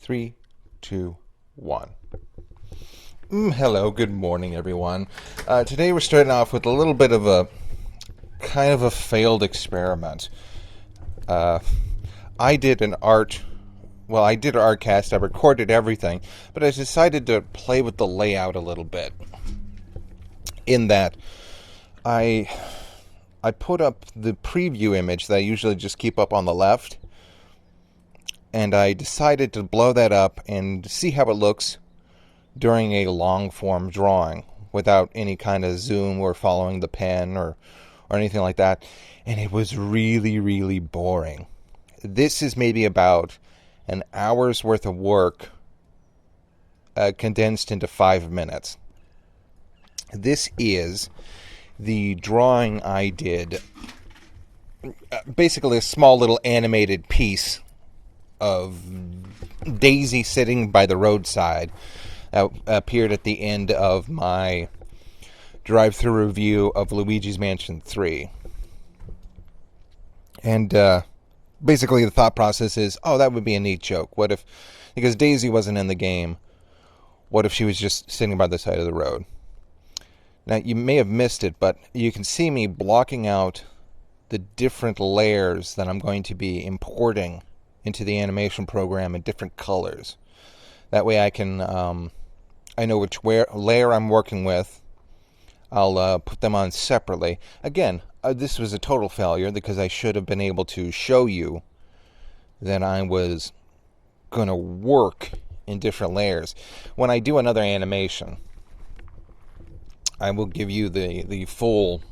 Three, two, one. Hello, good morning, everyone. Today we're starting off with a little bit of a kind of a failed experiment. I did an art. Well, I did an art cast. I recorded everything, but I decided to play with the layout a little bit. In that, I put up the preview image that I usually just keep up on the left, and I decided to blow that up and see how it looks during a long-form drawing without any kind of zoom or following the pen or anything like that. And it was really, really boring. This is maybe about an hour's worth of work condensed into 5 minutes. This is the drawing I did, basically a small little animated piece of Daisy sitting by the roadside that appeared at the end of my drive-through review of Luigi's Mansion 3. And basically the thought process is, oh, that would be a neat joke. What if, because Daisy wasn't in the game, what if she was just sitting by the side of the road? Now, you may have missed it, but you can see me blocking out the different layers that I'm going to be importing into the animation program in different colors. That way I can, I know which layer I'm working with. I'll put them on separately. Again, this was a total failure because I should have been able to show you that I was going to work in different layers. When I do another animation, I will give you the full,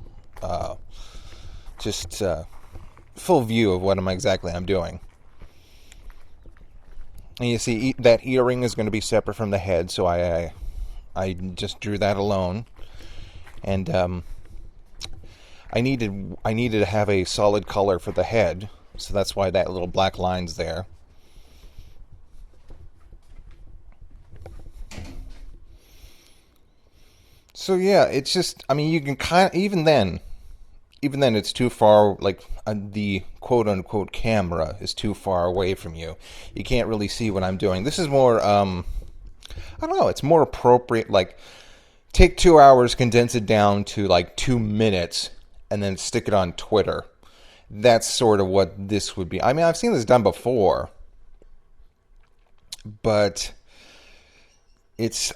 full view of what I'm doing. And you see that earring is going to be separate from the head, so I just drew that alone. And I needed to have a solid color for the head, so that's why that little black line's there. So yeah, it's just, I mean, you can kind of, even then it's too far, like the quote-unquote camera is too far away from you. You can't really see what I'm doing. This is more, I don't know, it's more appropriate, like, take 2 hours, condense it down to, like, 2 minutes, and then stick it on Twitter. That's sort of what this would be. I mean, I've seen this done before, but it's,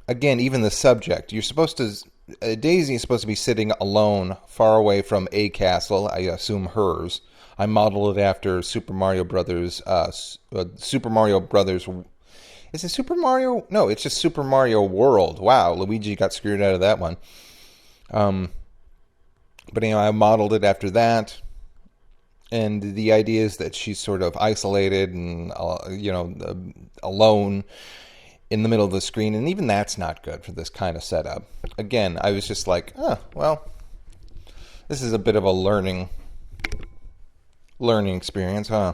again, even the subject, you're supposed to... Daisy is supposed to be sitting alone, far away from a castle. I assume hers. I modeled it after Super Mario Brothers. Super Mario Brothers. Is it Super Mario? No, it's just Super Mario World. Wow, Luigi got screwed out of that one. But I modeled it after that, and the idea is that she's sort of isolated and alone in the middle of the screen, and even that's not good for this kind of setup. Again, I was just like, well, this is a bit of a learning experience, huh?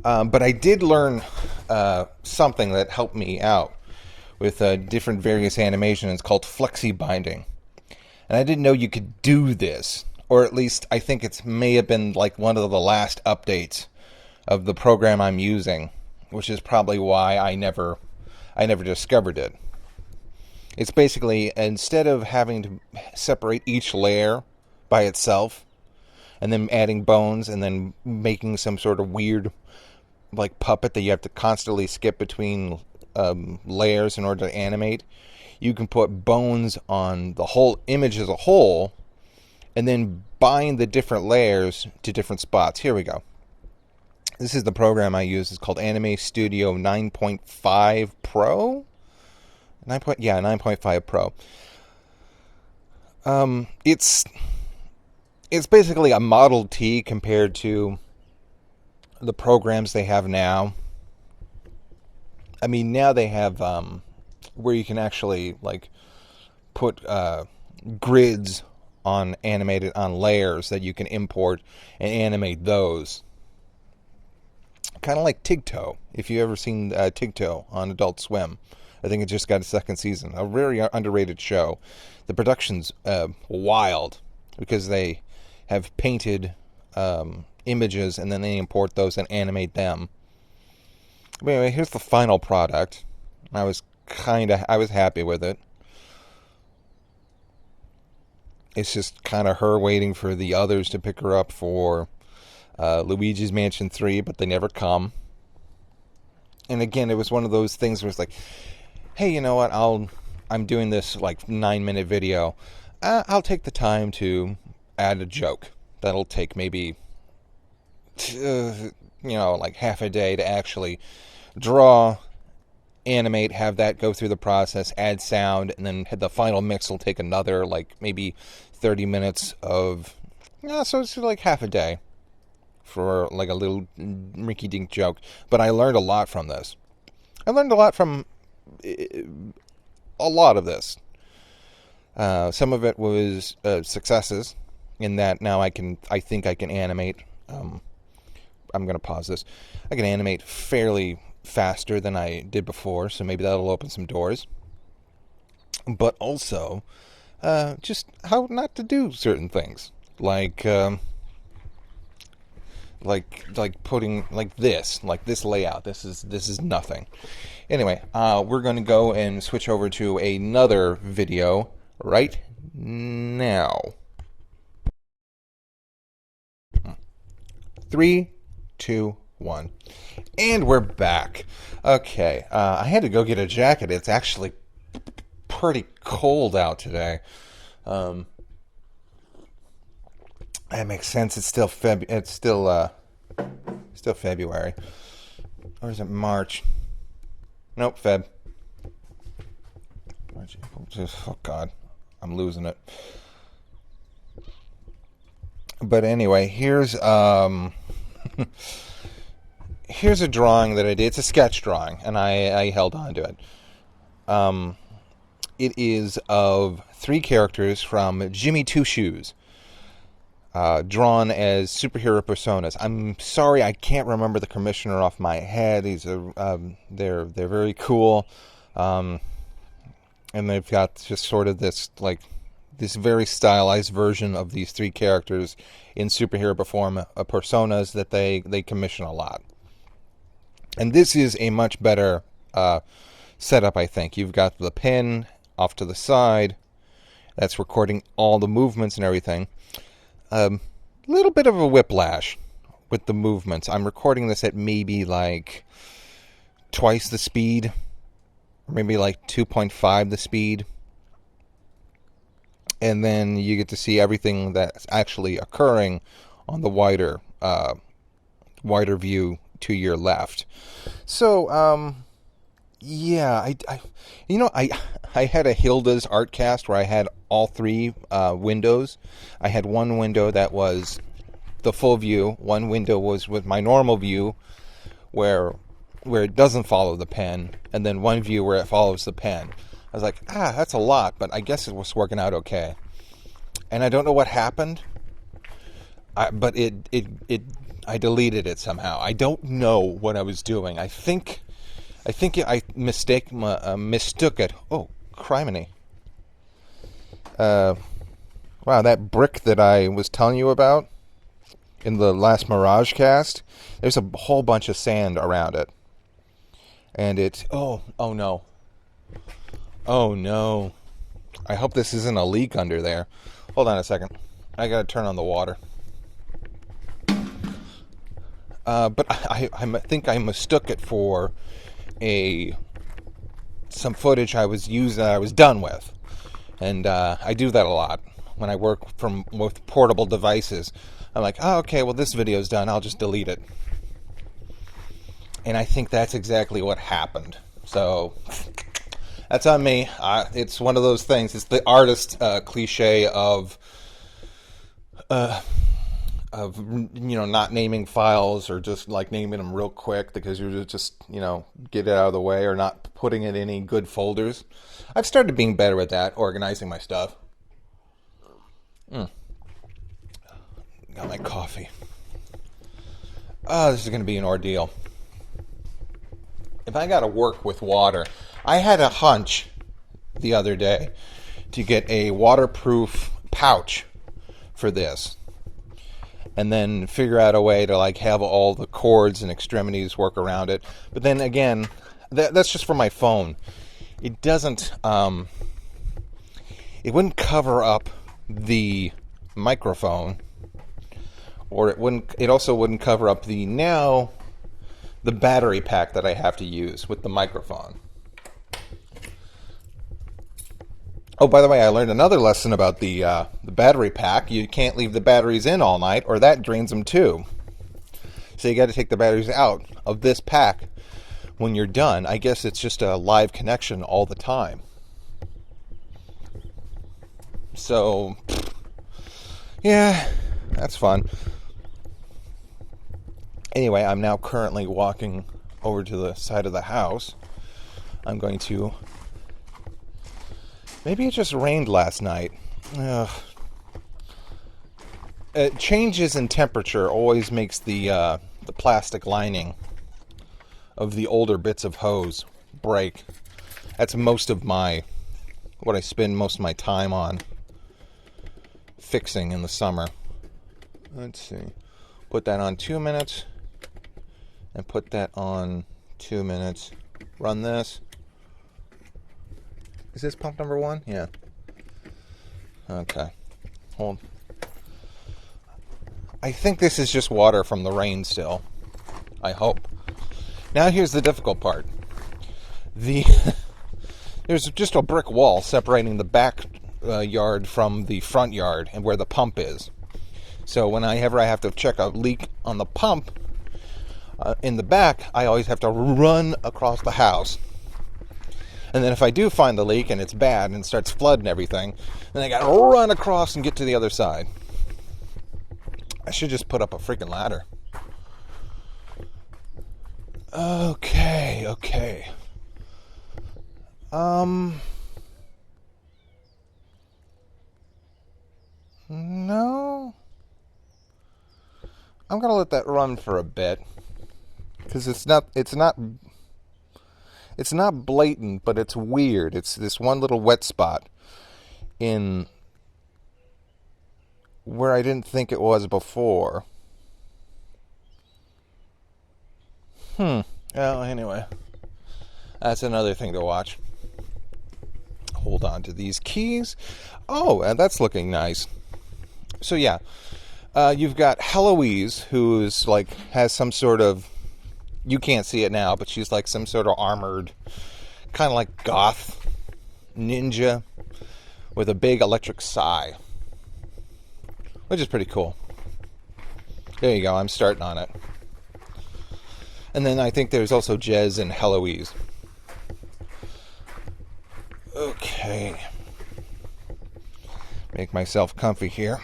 But I did learn something that helped me out with different various animations. It's called flexi binding. And I didn't know you could do this, or at least I think it may have been like one of the last updates of the program I'm using, which is probably why I never discovered it. It's basically, instead of having to separate each layer by itself and then adding bones and then making some sort of weird like puppet that you have to constantly skip between layers in order to animate, you can put bones on the whole image as a whole and then bind the different layers to different spots. Here we go. This is the program I use. It's called Anime Studio 9.5 Pro? 9.5 Pro. It's basically a Model T compared to the programs they have now. I mean, now they have where you can actually like put grids on layers that you can import and animate those. Kind of like Tigto, if you've ever seen Tigto on Adult Swim. I think it just got a second season. A very underrated show. The production's wild because they have painted images, and then they import those and animate them. But anyway, here's the final product. I was happy with it. It's just kind of her waiting for the others to pick her up for Luigi's Mansion 3, but they never come. And again, it was one of those things where it's like, hey, you know what? I'm doing this like 9-minute video. I'll take the time to add a joke. That'll take maybe, like half a day to actually draw, animate, have that go through the process, add sound, and then the final mix will take another like maybe 30 minutes of, so it's like half a day for like a little rinky-dink joke. But I learned a lot from this. I learned a lot from a lot of this. Some of it was successes, in that now I think I can animate. I'm going to pause this. I can animate fairly faster than I did before, so maybe that'll open some doors. But also, just how not to do certain things, like putting like this layout. This is nothing. Anyway, we're going to go and switch over to another video right now. 3, 2, 1. And we're back. Okay, I had to go get a jacket. It's actually pretty cold out today. That makes sense. It's still still February. Or is it March? Nope, Feb. March, April, oh God, I'm losing it. But anyway, here's here's a drawing that I did. It's a sketch drawing, and I held on to it. It is of 3 characters from Jimmy Two Shoes, drawn as superhero personas. I'm sorry, I can't remember the commissioner off my head. They're very cool, and they've got just sort of this very stylized version of these 3 characters in superhero personas that they commission a lot. And this is a much better setup, I think. You've got the pin off to the side that's recording all the movements and everything. Little bit of a whiplash with the movements. I'm recording this at maybe like twice the speed, or maybe like 2.5 the speed. And then you get to see everything that's actually occurring on the wider view to your left. So, yeah, I had a Hilda's Artcast where I had all 3 windows. I had one window that was the full view. One window was with my normal view, where it doesn't follow the pen, and then one view where it follows the pen. I was like, that's a lot, but I guess it was working out okay. And I don't know what happened, but I deleted it somehow. I don't know what I was doing. I think I mistook it. Oh, criminy. Wow, that brick that I was telling you about in the last Mirage cast, there's a whole bunch of sand around it. And oh no. Oh no. I hope this isn't a leak under there. Hold on a second. I gotta turn on the water. But I think I mistook it for some footage I was done with. And I do that a lot when I work with portable devices. I'm like, okay, well, this video's done. I'll just delete it. And I think that's exactly what happened. So that's on me. It's one of those things. It's the artist cliche of not naming files, or just like naming them real quick because you're just get it out of the way, or not putting it in any good folders. I've started being better at that, organizing my stuff. Got my coffee. This is going to be an ordeal. If I got to work with water, I had a hunch the other day to get a waterproof pouch for this. and then figure out a way to like have all the cords and extremities work around it. But then again, that's just for my phone. It doesn't, it wouldn't cover up the microphone, or it also wouldn't cover up the battery pack that I have to use with the microphone. Oh, by the way, I learned another lesson about the battery pack. You can't leave the batteries in all night, or that drains them too. So you got to take the batteries out of this pack when you're done. I guess it's just a live connection all the time. So, yeah, that's fun. Anyway, I'm now currently walking over to the side of the house. I'm going to... Maybe it just rained last night. Changes in temperature always makes the plastic lining of the older bits of hose break. That's what I spend most of my time on fixing in the summer. Let's see. Put that on 2 minutes. And put that on 2 minutes. Run this. Is this pump number 1? Yeah. Okay. Hold. I think this is just water from the rain still. I hope. Now here's the difficult part. There's just a brick wall separating the back yard from the front yard and where the pump is. So whenever I have to check a leak on the pump in the back, I always have to run across the house. And then if I do find the leak and it's bad and it starts flooding everything, then I gotta run across and get to the other side. I should just put up a freaking ladder. Okay. No. I'm gonna let that run for a bit. Because it's not blatant, but it's weird. It's this one little wet spot in where I didn't think it was before. Well, anyway. That's another thing to watch. Hold on to these keys. Oh, and that's looking nice. So yeah, you've got Heloise, who's like, has some sort of, you can't see it now, but she's like some sort of armored, kind of like goth ninja with a big electric sigh, which is pretty cool. There you go, I'm starting on it. And then I think there's also Jez and Heloise. Okay. Make myself comfy here.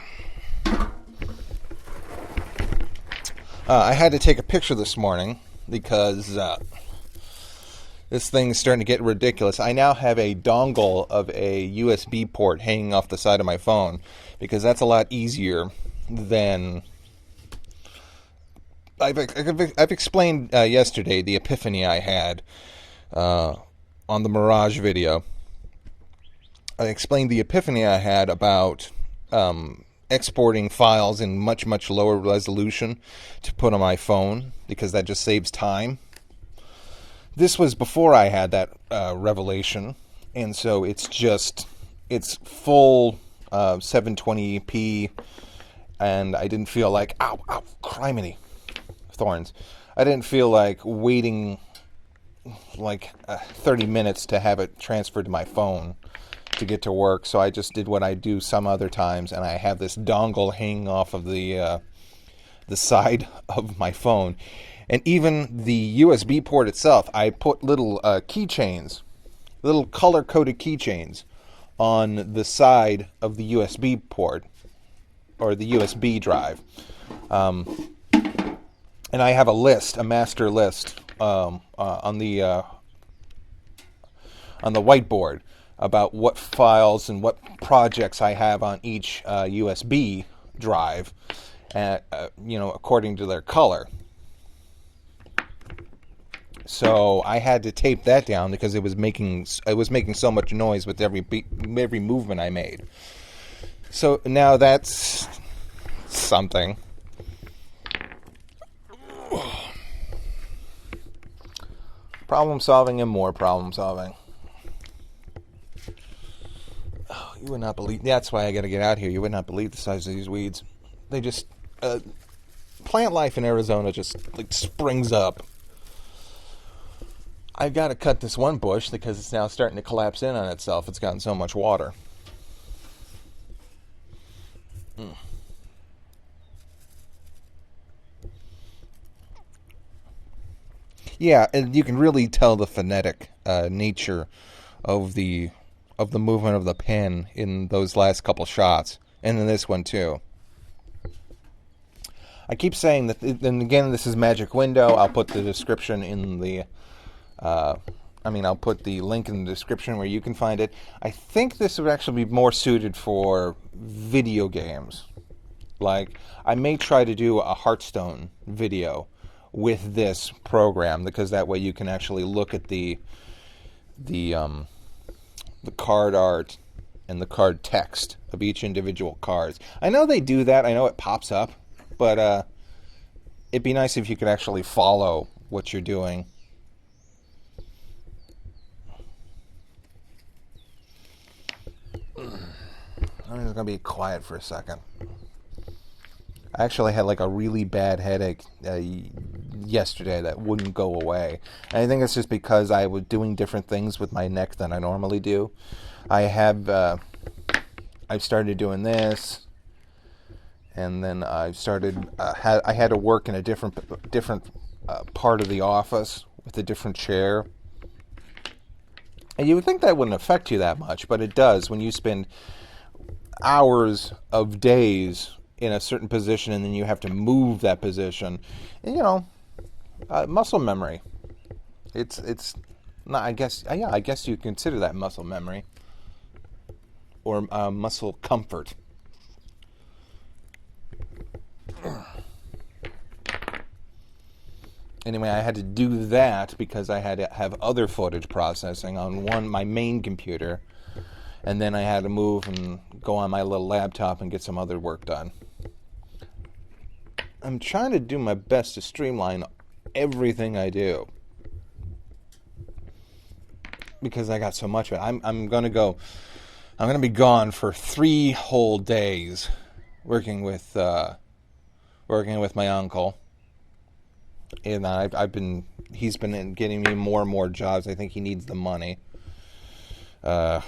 I had to take a picture this morning because this thing's starting to get ridiculous. I now have a dongle of a USB port hanging off the side of my phone because that's a lot easier than... I've explained yesterday the epiphany I had on the Mirage video. I explained the epiphany I had about exporting files in much, much lower resolution to put on my phone because that just saves time. This was before I had that revelation, and so it's full 720p, and I didn't feel like, ow, criminy, thorns. I didn't feel like waiting like 30 minutes to have it transferred to my phone to get to work, so I just did what I do some other times, and I have this dongle hanging off of the side of my phone. And even the USB port itself, I put little keychains, little color-coded keychains on the side of the USB port, or the USB drive. And I have a master list on the whiteboard about what files and what projects I have on each USB drive, according to their color. So I had to tape that down because it was making so much noise with every movement I made. So now that's something. Problem solving and more problem solving. Oh, you would not believe. That's why I got to get out here. You would not believe the size of these weeds. They just plant life in Arizona just like springs up. I've got to cut this one bush because it's now starting to collapse in on itself. It's gotten so much water. Yeah, and you can really tell the phonetic nature of the movement of the pen in those last couple shots, and in this one too. I keep saying that, and again, this is Magic Window. I'll put the description in the. I'll put the link in the description where you can find it. I think this would actually be more suited for video games. Like, I may try to do a Hearthstone video with this program, because that way you can actually look at the card art and the card text of each individual cards. I know they do that. I know it pops up, but it'd be nice if you could actually follow what you're doing. I'm just gonna be quiet for a second. I actually had like a really bad headache yesterday that wouldn't go away. And I think it's just because I was doing different things with my neck than I normally do. I've started doing this, and then I started. I had to work in a different part of the office with a different chair. And you would think that wouldn't affect you that much, but it does when you spend hours of days in a certain position, and then you have to move that position. And, muscle memory. It's not. I guess you consider that muscle memory or muscle comfort. Anyway, I had to do that because I had to have other footage processing on my main computer, and then I had to move and go on my little laptop and get some other work done. I'm trying to do my best to streamline everything I do because I got so much of it. I'm going to be gone for 3 whole days working with my uncle. And he's been getting me more and more jobs. I think he needs the money. And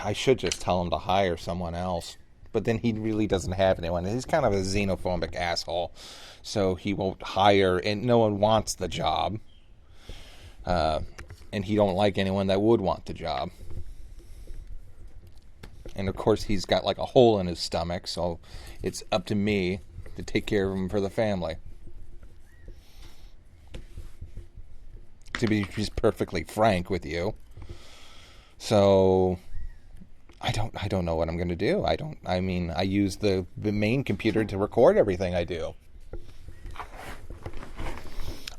I should just tell him to hire someone else. But then he really doesn't have anyone. He's kind of a xenophobic asshole. So he won't hire, and no one wants the job. And he don't like anyone that would want the job. And of course he's got like a hole in his stomach, so it's up to me to take care of him for the family. To be just perfectly frank with you. So I don't know what I'm going to do. I use the main computer to record everything I do.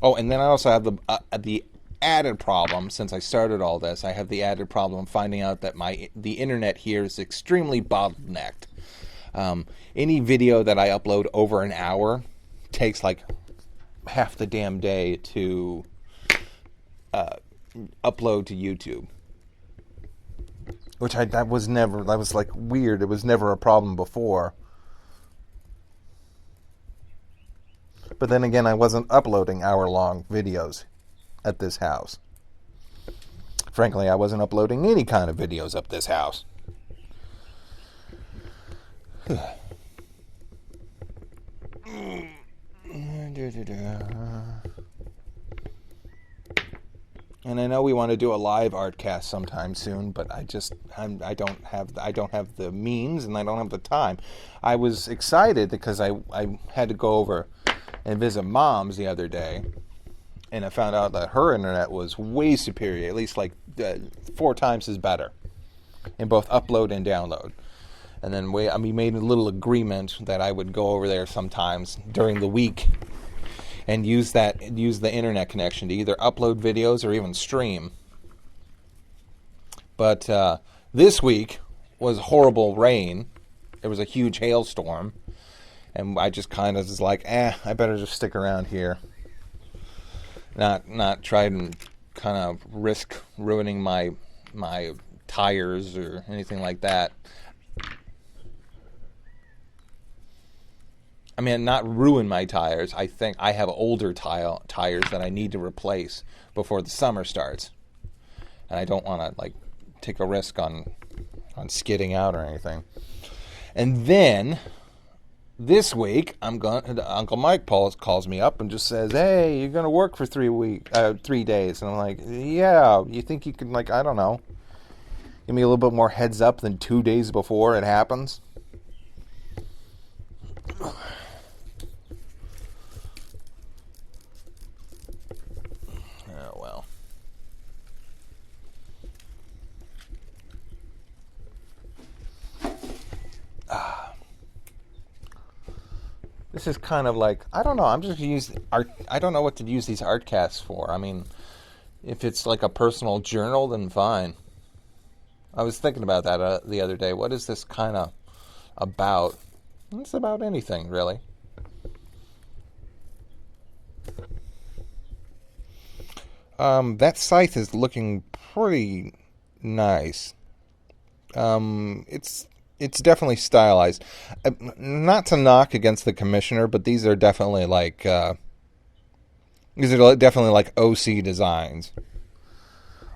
Oh, and then I also have the added problem, since I started all this, I have the added problem finding out that the internet here is extremely bottlenecked. Any video that I upload over an hour takes like half the damn day to upload to YouTube. Which that was like weird. It was never a problem before. But then again, I wasn't uploading hour-long videos at this house. Frankly, I wasn't uploading any kind of videos up this house. And I know we want to do a live artcast sometime soon, but I don't have the means and I don't have the time. I was excited because I had to go over and visit Mom's the other day, and I found out that her internet was way superior, at least like 4 times as better in both upload and download. And then we made a little agreement that I would go over there sometimes during the week and use the internet connection to either upload videos or even stream. But this week was horrible rain. There was a huge hailstorm, And I just kind of was like, I better just stick around here. Not try and kind of risk ruining my tires or anything like that. I mean, not ruin my tires. I think I have older tires that I need to replace before the summer starts. And I don't want to, like, take a risk on skidding out or anything. And then this week, Uncle Mike calls me up and just says, "Hey, you're going to work for 3 days." And I'm like, "Yeah, you think you can, like, I don't know, give me a little bit more heads up than 2 days before it happens?" Oh, well. This is kind of like, I don't know, I'm just using art. I don't know what to use these artcasts for. I mean, if it's like a personal journal, then fine. I was thinking about that the other day. What is this kind of about? It's about anything, really. That scythe is looking pretty nice. It's definitely stylized. Not to knock against the commissioner, but these are definitely like OC designs.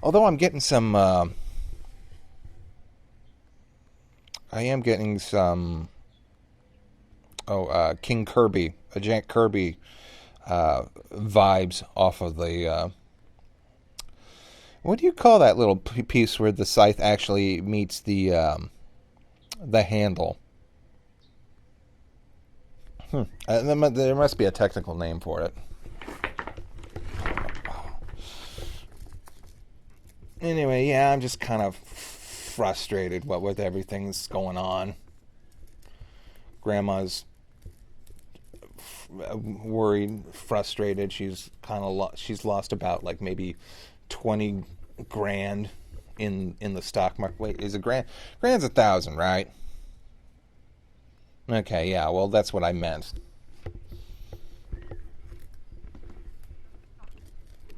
Although I'm getting some, I am getting some. King Kirby, Jack Kirby vibes off of the. What do you call that little piece where the scythe actually meets the handle? There must be a technical name for it. Anyway, yeah, I'm just kind of frustrated with everything's going on. Grandma's worried, frustrated. She's kind of she's lost about like maybe 20 grand in the stock market. Wait, is a grand's 1,000, right? Okay, yeah, well, that's what I meant.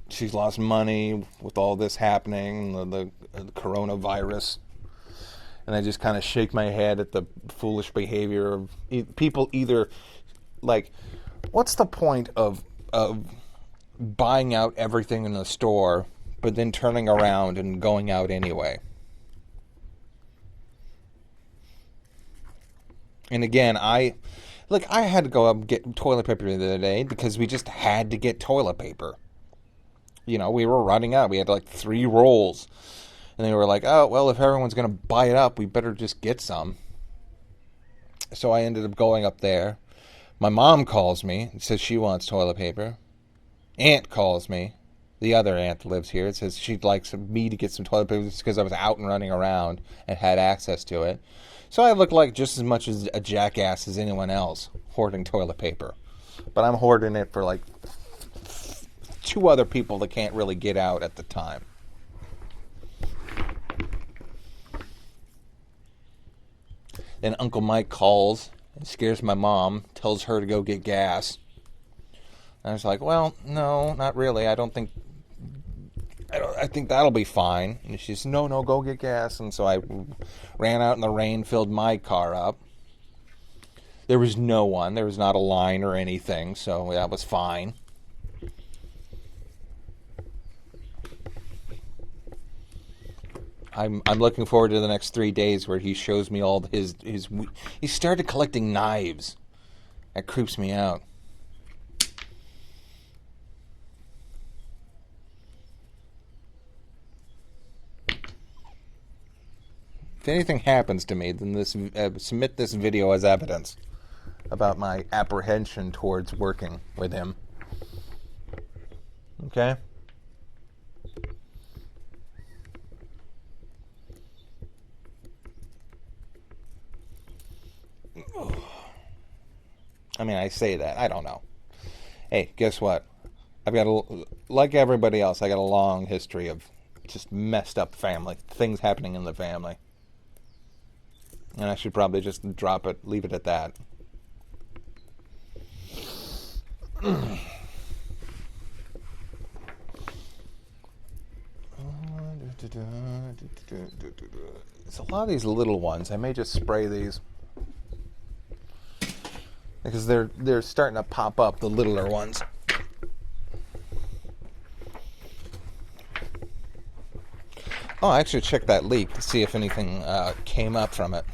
She's lost money with all this happening, the coronavirus. And I just kind of shake my head at the foolish behavior of people. Either, like, what's the point of buying out everything in the store, but then turning around and going out anyway? And again, I had to go up and get toilet paper the other day because we just had to get toilet paper. You know, we were running out. We had like 3 rolls. And they were like, "Oh, well, if everyone's going to buy it up, we better just get some." So I ended up going up there. My mom calls me and says she wants toilet paper. Aunt calls me. The other aunt that lives here. It says she'd like me to get some toilet paper just because I was out and running around and had access to it. So I look like just as much as a jackass as anyone else hoarding toilet paper. But I'm hoarding it for like 2 other people that can't really get out at the time. Then Uncle Mike calls and scares my mom, tells her to go get gas. And I was like, "Well, no, not really. I think that'll be fine." And she says, No, go get gas." And so I ran out in the rain, filled my car up. There was no one. There was not a line or anything, so that was fine. I'm looking forward to the next 3 days where he shows me all his. He started collecting knives. That creeps me out. If anything happens to me, then submit this video as evidence about my apprehension towards working with him. Okay? I mean, I say that. I don't know. Hey, guess what? Like everybody else, I got a long history of just messed up family. Things happening in the family. And I should probably just leave it at that. It's a lot of these little ones. I may just spray these because they're starting to pop up, the littler ones. Oh, I actually checked that leak to see if anything came up from it.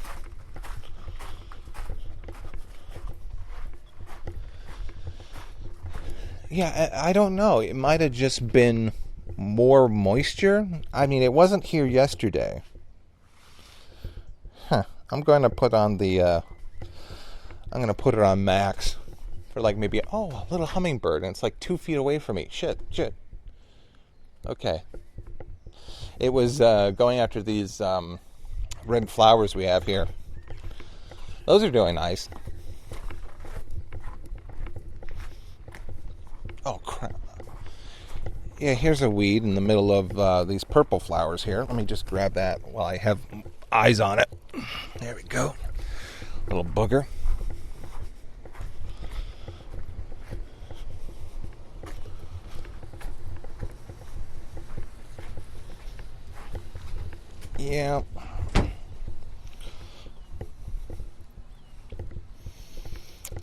Yeah, I don't know. It might have just been more moisture. I mean, it wasn't here yesterday. I'm going to put on I'm going to put it on max for like maybe, a little hummingbird, and it's like 2 feet away from me. Shit. Okay. It was going after these red flowers we have here. Those are doing nice. Oh, crap. Yeah, here's a weed in the middle of these purple flowers here. Let me just grab that while I have eyes on it. There we go. Little booger. Yeah.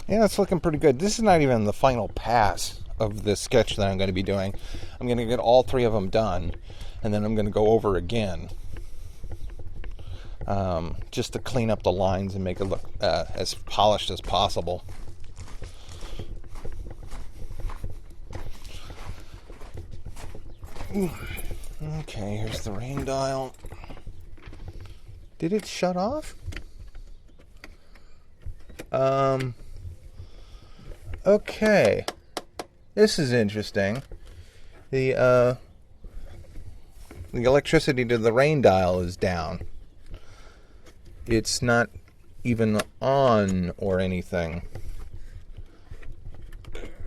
Yeah, it's looking pretty good. This is not even the final pass of the sketch that I'm going to be doing. I'm going to get all 3 of them done, and then I'm going to go over again, just to clean up the lines and make it look as polished as possible. Okay, here's the rain dial. Did it shut off? Okay. This is interesting. The electricity to the rain dial is down. It's not even on or anything.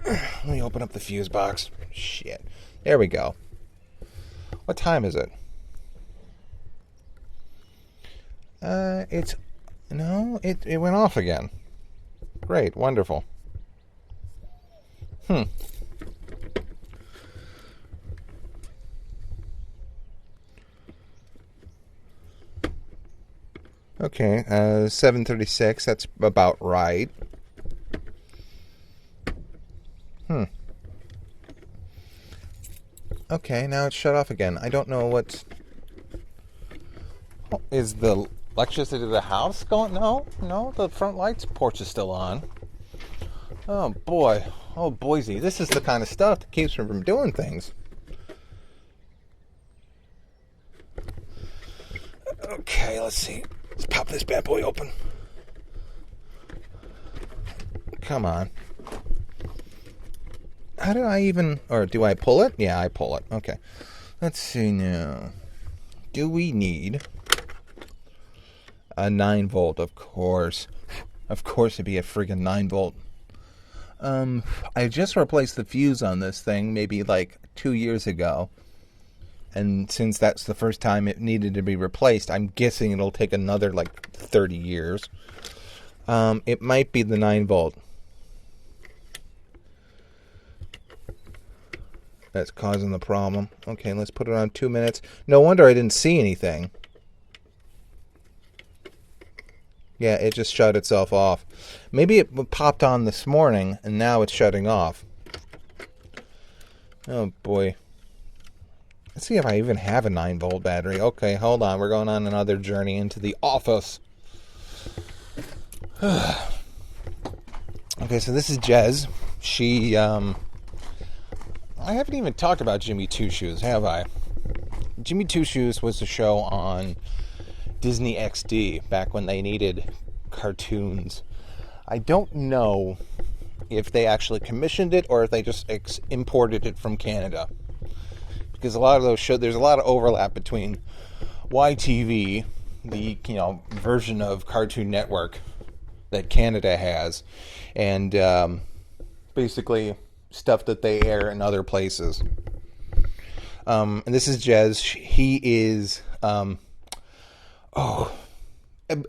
Let me open up the fuse box. Shit. There we go. What time is it? It went off again. Great, wonderful. Okay, 7:36, that's about right. Okay, now it's shut off again. I don't know what's... Is the electricity to the house going? No, the front lights porch is still on. Oh boy. Oh Boise, this is the kind of stuff that keeps me from doing things. Okay, let's see. Let's pop this bad boy open. Come on. How do I even... Or do I pull it? Yeah, I pull it. Okay. Let's see now. Do we need a 9 volt? Of course. Of course it'd be a friggin' 9 volt. I just replaced the fuse on this thing maybe like 2 years ago. And since that's the first time it needed to be replaced, I'm guessing it'll take another like 30 years. It might be the 9 volt that's causing the problem. Okay, let's put it on 2 minutes. No wonder I didn't see anything. Yeah, it just shut itself off. Maybe it popped on this morning, and now it's shutting off. Oh, boy. Let's see if I even have a 9 volt battery. Okay, hold on. We're going on another journey into the office. Okay, so this is Jez. She, I haven't even talked about Jimmy Two Shoes, have I? Jimmy Two Shoes was a show on Disney XD back when they needed cartoons. I don't know if they actually commissioned it or if they just imported it from Canada. Because a lot of those shows, there's a lot of overlap between YTV, the version of Cartoon Network that Canada has, and basically stuff that they air in other places. And this is Jez. He is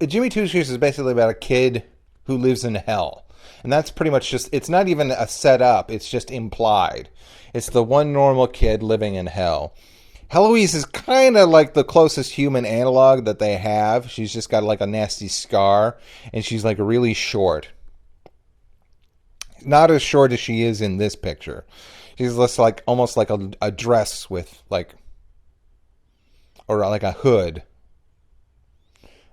Jimmy Two Shoes is basically about a kid who lives in hell. And that's pretty much just, it's not even a setup, it's just implied. It's the one normal kid living in hell. Heloise is kind of like the closest human analog that they have. She's just got like a nasty scar, and she's like really short. Not as short as she is in this picture. She's just like almost like a dress with like, or like a hood.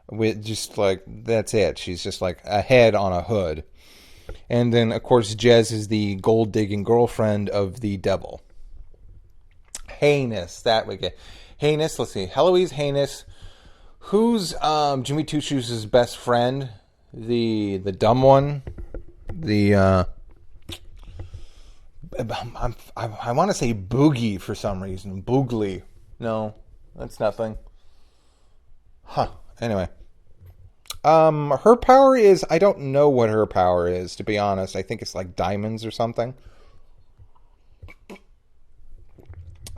With just like, that's it. She's just like a head on a hood. And then, of course, Jez is the gold-digging girlfriend of the devil. Heinous, that we get. Heinous, let's see. Heloise Heinous. Who's Jimmy Two Shoes' best friend? The dumb one? I want to say Boogie for some reason. Boogly. No, that's nothing. Huh. Anyway. Her power is, I don't know what her power is, to be honest. I think it's like diamonds or something.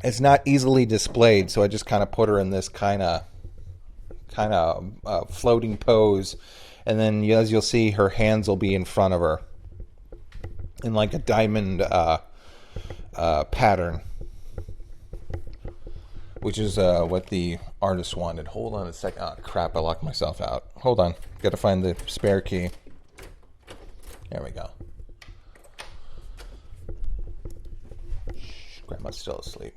It's not easily displayed, so I just kind of put her in this kind of floating pose, and then as you'll see, her hands will be in front of her in like a diamond pattern, which is what the artist wanted. Hold on a second. Oh, crap, I locked myself out. Hold on. Got to find the spare key. There we go. Grandma's still asleep.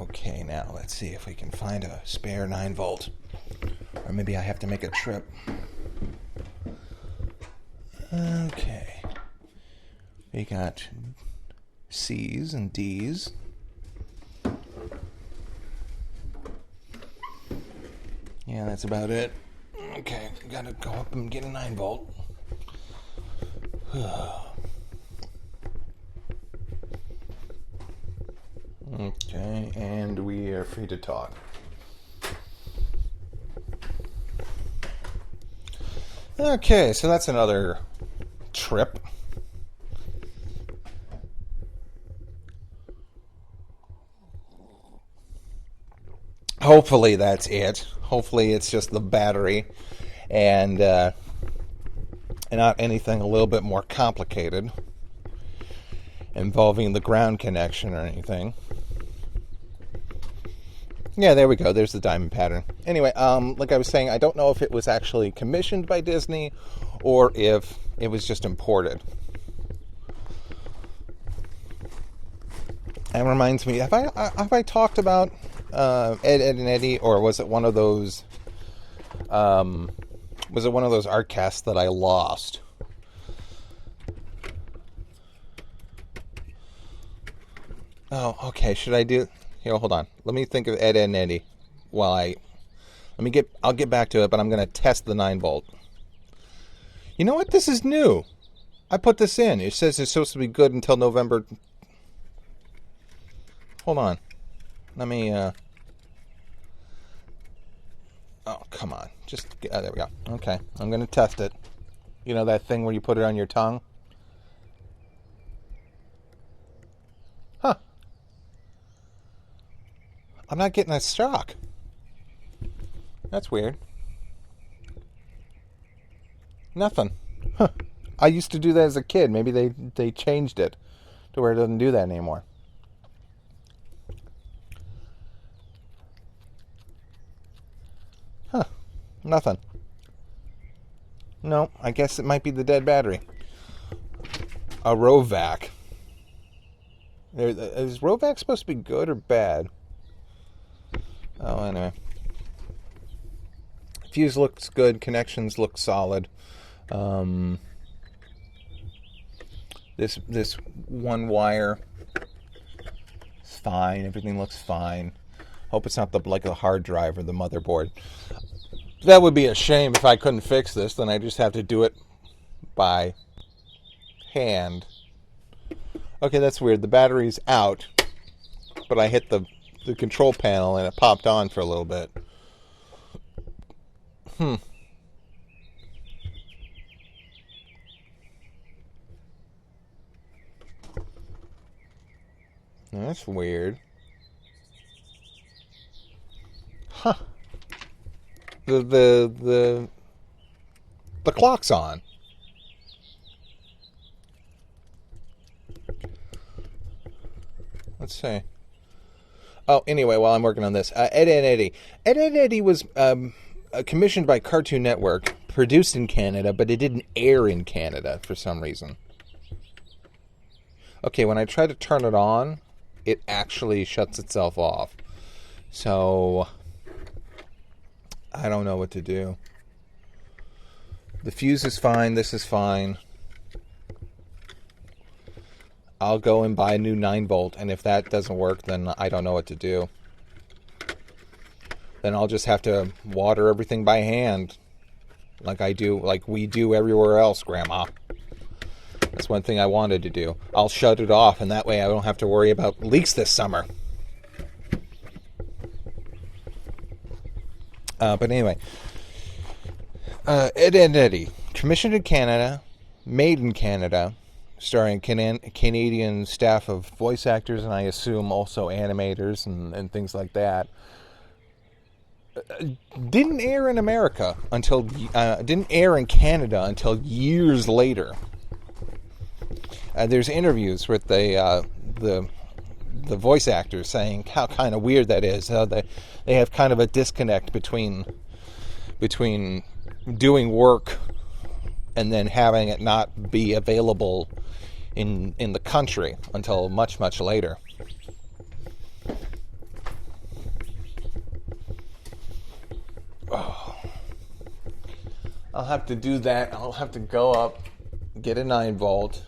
Okay, now let's see if we can find a spare 9-volt. Or maybe I have to make a trip. Okay. We got C's and D's. Yeah, that's about it. Okay, gotta go up and get a 9-volt. Okay, and we are free to talk. Okay, so that's another trip. Hopefully that's it. Hopefully it's just the battery and not anything a little bit more complicated involving the ground connection or anything. Yeah, there we go. There's the diamond pattern. Anyway, like I was saying, I don't know if it was actually commissioned by Disney or if it was just imported. That reminds me, have I talked about Ed, Edd and Eddy, or was it one of those art casts that I lost? Oh, okay. Should I do? Here, hold on. Let me think of Ed, Edd and Eddy while I'll get back to it, but I'm going to test the 9-volt. You know what? This is new. I put this in. It says it's supposed to be good until November. Hold on. Let me, oh, come on. There we go. Okay. I'm going to test it. You know that thing where you put it on your tongue? Huh. I'm not getting a shock. That's weird. Nothing. Huh. I used to do that as a kid. Maybe they changed it to where it doesn't do that anymore. Huh. Nothing. No, I guess it might be the dead battery. A Rovac. Is Rovac supposed to be good or bad? Oh, anyway. Fuse looks good. Connections look solid. This one wire is fine. Everything looks fine. Hope it's not like the hard drive or the motherboard. That would be a shame if I couldn't fix this. Then I just have to do it by hand. Okay, that's weird. The battery's out, but I hit the control panel and it popped on for a little bit. That's weird. Huh. The The clock's on. Let's see. Oh, anyway, while I'm working on this, Ed, Ed, Eddie. Ed, Ed, Eddie was commissioned by Cartoon Network, produced in Canada, but it didn't air in Canada for some reason. Okay, when I try to turn it on, it actually shuts itself off. So, I don't know what to do. The fuse is fine, this is fine. I'll go and buy a new 9-volt, and if that doesn't work, then I don't know what to do. Then I'll just have to water everything by hand, like we do everywhere else, Grandma. That's one thing I wanted to do. I'll shut it off, and that way I don't have to worry about leaks this summer. But anyway, Ed and Eddie, commissioned in Canada, made in Canada, starring Canadian staff of voice actors, and I assume also animators and things like that. Didn't air in America until didn't air in Canada until years later. There's interviews with the voice actors saying how kind of weird that is. How they have kind of a disconnect between doing work and then having it not be available in the country until much, much later. Oh. I'll have to do that. I'll have to go up, get a 9-volt.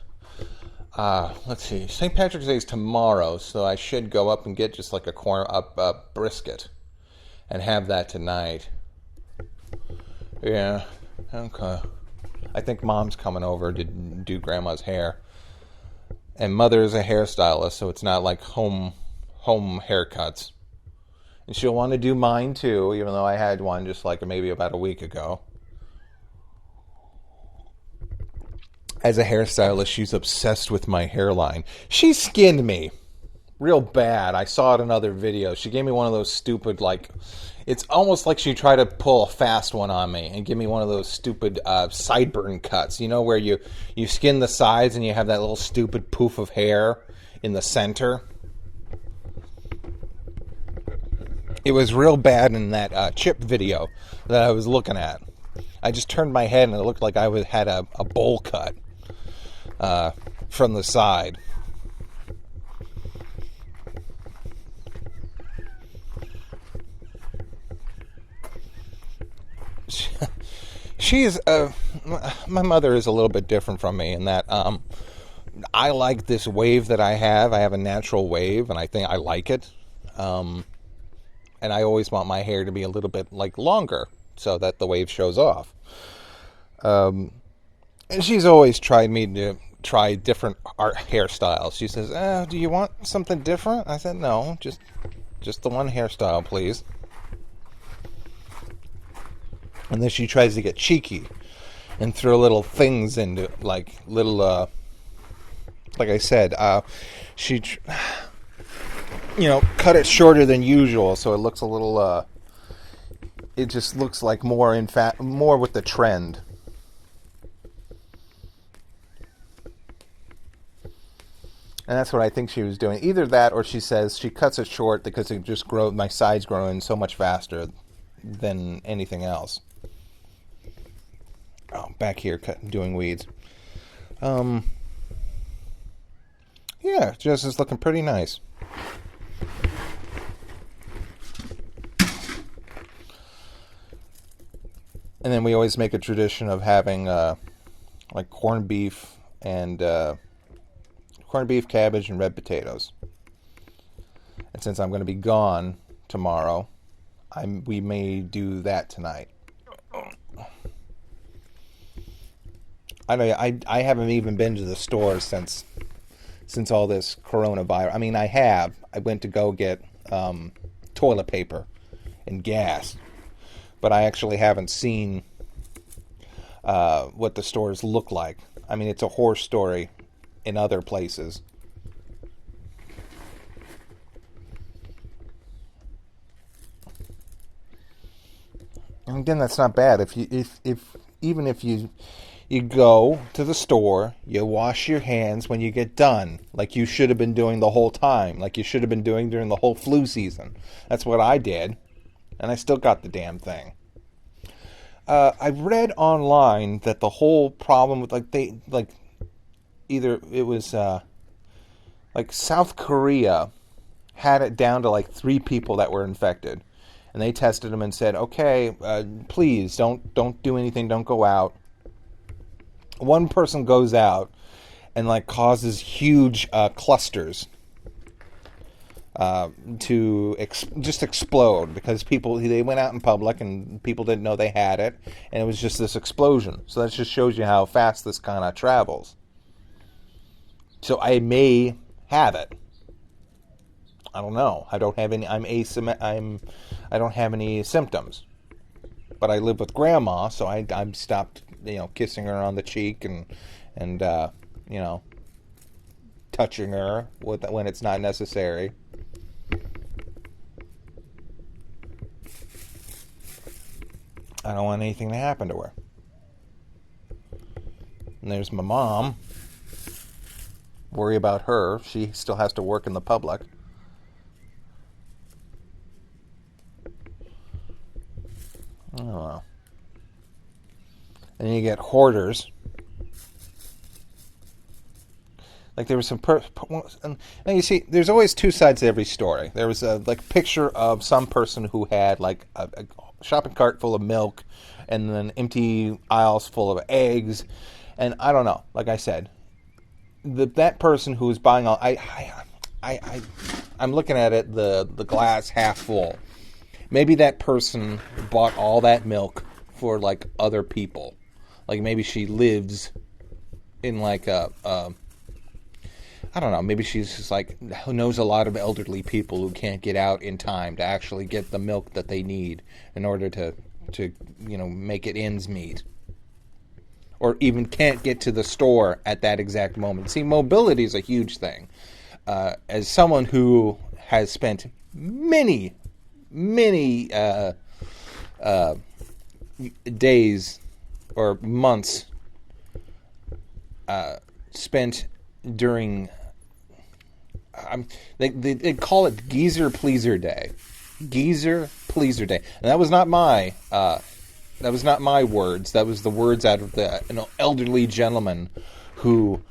Let's see. St. Patrick's Day is tomorrow, so I should go up and get just like a brisket and have that tonight. Yeah. Okay. I think Mom's coming over to do Grandma's hair. And Mother is a hairstylist, so it's not like home haircuts. And she'll want to do mine too, even though I had one just like maybe about a week ago. As a hairstylist, she's obsessed with my hairline. She skinned me real bad. I saw it in other videos. She gave me one of those stupid, like, it's almost like she tried to pull a fast one on me and give me one of those stupid sideburn cuts. You know, where you skin the sides and you have that little stupid poof of hair in the center. It was real bad in that chip video that I was looking at. I just turned my head and it looked like I had a bowl cut from the side. She is my mother is a little bit different from me in that I like this wave that I have. I have a natural wave, and I think I like it. And I always want my hair to be a little bit like longer so that the wave shows off. And she's always tried me to try different art hairstyles. She says, "Do you want something different?" I said, "No, just the one hairstyle, please." And then she tries to get cheeky and throw little things into, like little, like I said, she, cut it shorter than usual, so it looks a little, it just looks like more with the trend. And that's what I think she was doing. Either that, or she says she cuts it short because it just my sides growing so much faster than anything else. Oh, back here doing weeds. Yeah, Jess is looking pretty nice. And then we always make a tradition of having like corned beef, cabbage, and red potatoes. And since I'm going to be gone tomorrow, we may do that tonight. I know I haven't even been to the store since all this coronavirus. I mean, I went to go get toilet paper and gas, but I actually haven't seen what the stores look like. I mean, it's a horror story in other places. And again, that's not bad. If even if you go to the store, you wash your hands when you get done, like you should have been doing the whole time, like you should have been doing during the whole flu season. That's what I did, and I still got the damn thing. I read online that the whole problem with either it was like South Korea had it down to like 3 people that were infected, and they tested them and said, okay, please don't do anything, don't go out. One person goes out and like causes huge clusters to just explode, because they went out in public and people didn't know they had it, and it was just this explosion. So that just shows you how fast this kind of travels. So I may have it. I don't know. I don't have any. I don't have any symptoms, but I live with Grandma, so I'm stopped, kissing her on the cheek and touching her when it's not necessary. I don't want anything to happen to her. And there's my mom. Worry about her. She still has to work in the public. I don't know. And then you get hoarders. Like there was some and you see, there's always 2 sides to every story. There was a picture of some person who had like a shopping cart full of milk, and then empty aisles full of eggs, and I don't know. Like I said, that person who was buying all, I'm looking at it, the glass half full. Maybe that person bought all that milk for like other people. Like maybe she lives in like I don't know, maybe she's just like, who knows a lot of elderly people who can't get out in time to actually get the milk that they need in order to make it ends meet. Or even can't get to the store at that exact moment. See, mobility is a huge thing. As someone who has spent many days or months spent during, they call it Geezer Pleaser Day. Geezer Pleaser Day. And that was not my words. That was the words out of the elderly gentleman who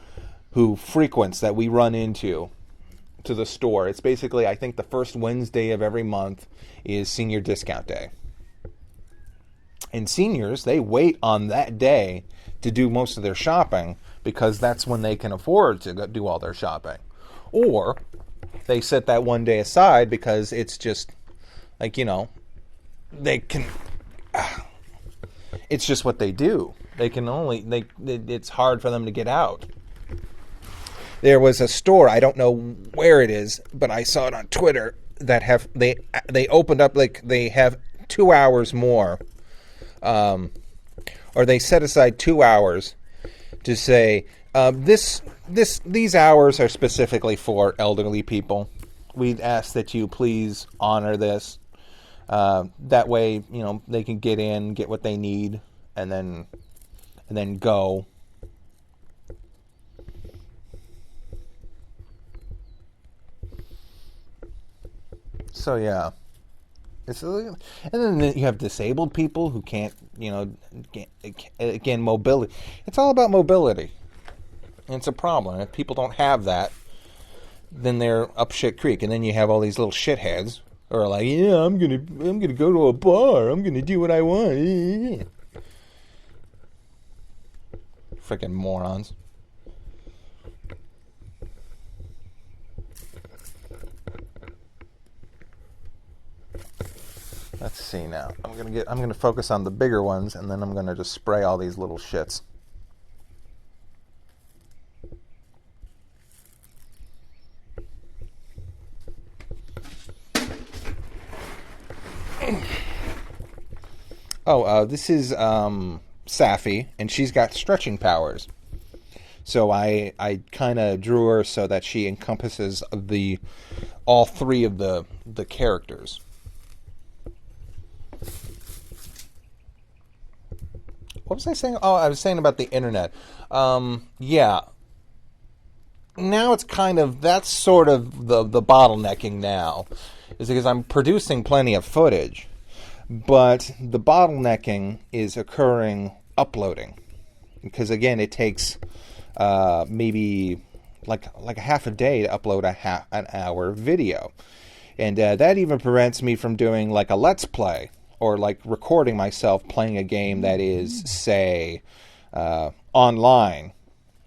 frequents, that we run into, to the store. It's basically, I think the first Wednesday of every month is senior discount day. And seniors, they wait on that day to do most of their shopping, because that's when they can afford to do all their shopping. Or they set that one day aside because it's just like, they can, it's just what they do. They can only, it's hard for them to get out. There was a store, I don't know where it is, but I saw it on Twitter, that they opened up, like they have 2 hours more, or they set aside 2 hours to say, these hours are specifically for elderly people. We'd ask that you please honor this. That way, they can get in, get what they need, and then go. So yeah, and then you have disabled people who can't, again, mobility. It's all about mobility, and it's a problem. If people don't have that, then they're up shit creek. And then you have all these little shitheads who are like, yeah, I'm gonna go to a bar. I'm gonna do what I want. Freaking morons. Let's see now. I'm gonna focus on the bigger ones, and then I'm gonna just spray all these little shits. This is Safi, and she's got stretching powers. So I kind of drew her so that she encompasses all 3 of the characters. What was I saying? Oh, I was saying about the internet. Yeah. Now it's kind of, that's sort of the bottlenecking now, is because I'm producing plenty of footage, but the bottlenecking is occurring uploading, because again it takes maybe like a half a day to upload an hour video, and that even prevents me from doing like a let's play or like recording myself playing a game that is, say, online.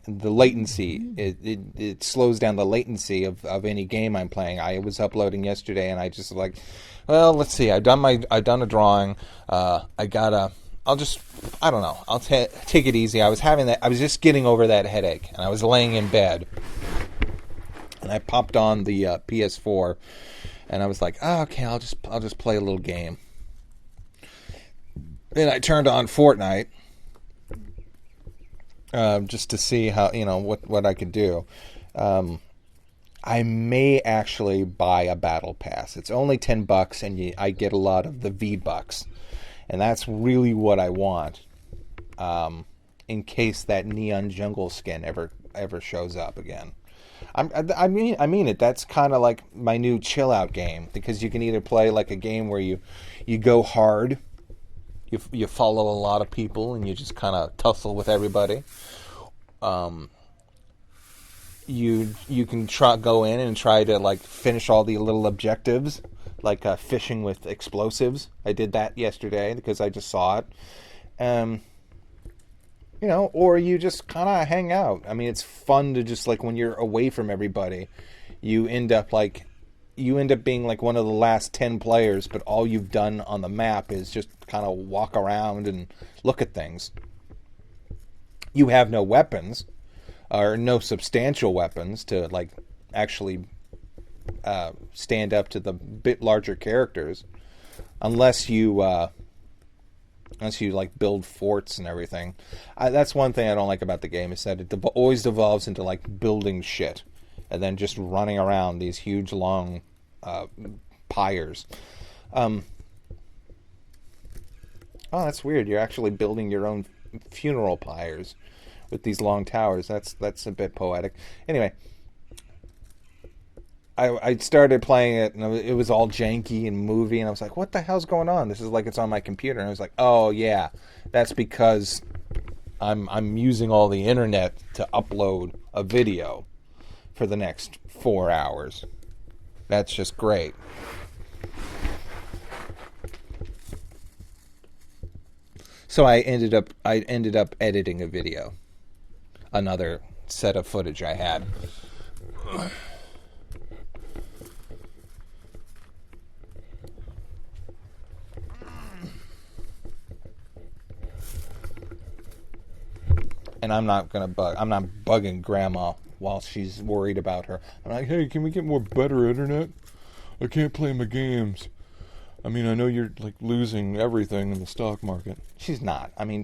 The latency, it slows down the latency of any game I'm playing. I was uploading yesterday, and I just like, well, let's see. I've done a drawing. I don't know. I'll take it easy. I was just getting over that headache, and I was laying in bed, and I popped on the PS4, and I was like, oh, okay, I'll just play a little game. Then I turned on Fortnite. Just to see how, what I could do. I may actually buy a battle pass. It's only $10, and I get a lot of the V-Bucks, and that's really what I want. In case that Neon Jungle skin ever shows up again. I mean it. That's kind of like my new chill out game, because you can either play like a game where you go hard. You follow a lot of people and you just kind of tussle with everybody. You can go in and try to like finish all the little objectives, like fishing with explosives. I did that yesterday because I just saw it. Or you just kind of hang out. I mean, it's fun to just like when you're away from everybody, you end up being like one of the last 10 players, but all you've done on the map is just kind of walk around and look at things. You have no weapons, or no substantial weapons to like actually stand up to the bit larger characters, unless you like build forts and everything. That's one thing I don't like about the game, is that it always devolves into like building shit. And then just running around these huge, long pyres. Oh, that's weird. You're actually building your own funeral pyres with these long towers. That's a bit poetic. Anyway, I started playing it, and it was all janky and movie, and I was like, what the hell's going on? This is like it's on my computer. And I was like, oh, yeah, that's because I'm using all the internet to upload a video for the next 4 hours. That's just great. So I ended up editing a video. Another set of footage I had. And I'm not bugging Grandma while she's worried about her. I'm like, hey, can we get more better internet? I can't play my games. I mean, I know you're like losing everything in the stock market. She's not. I mean,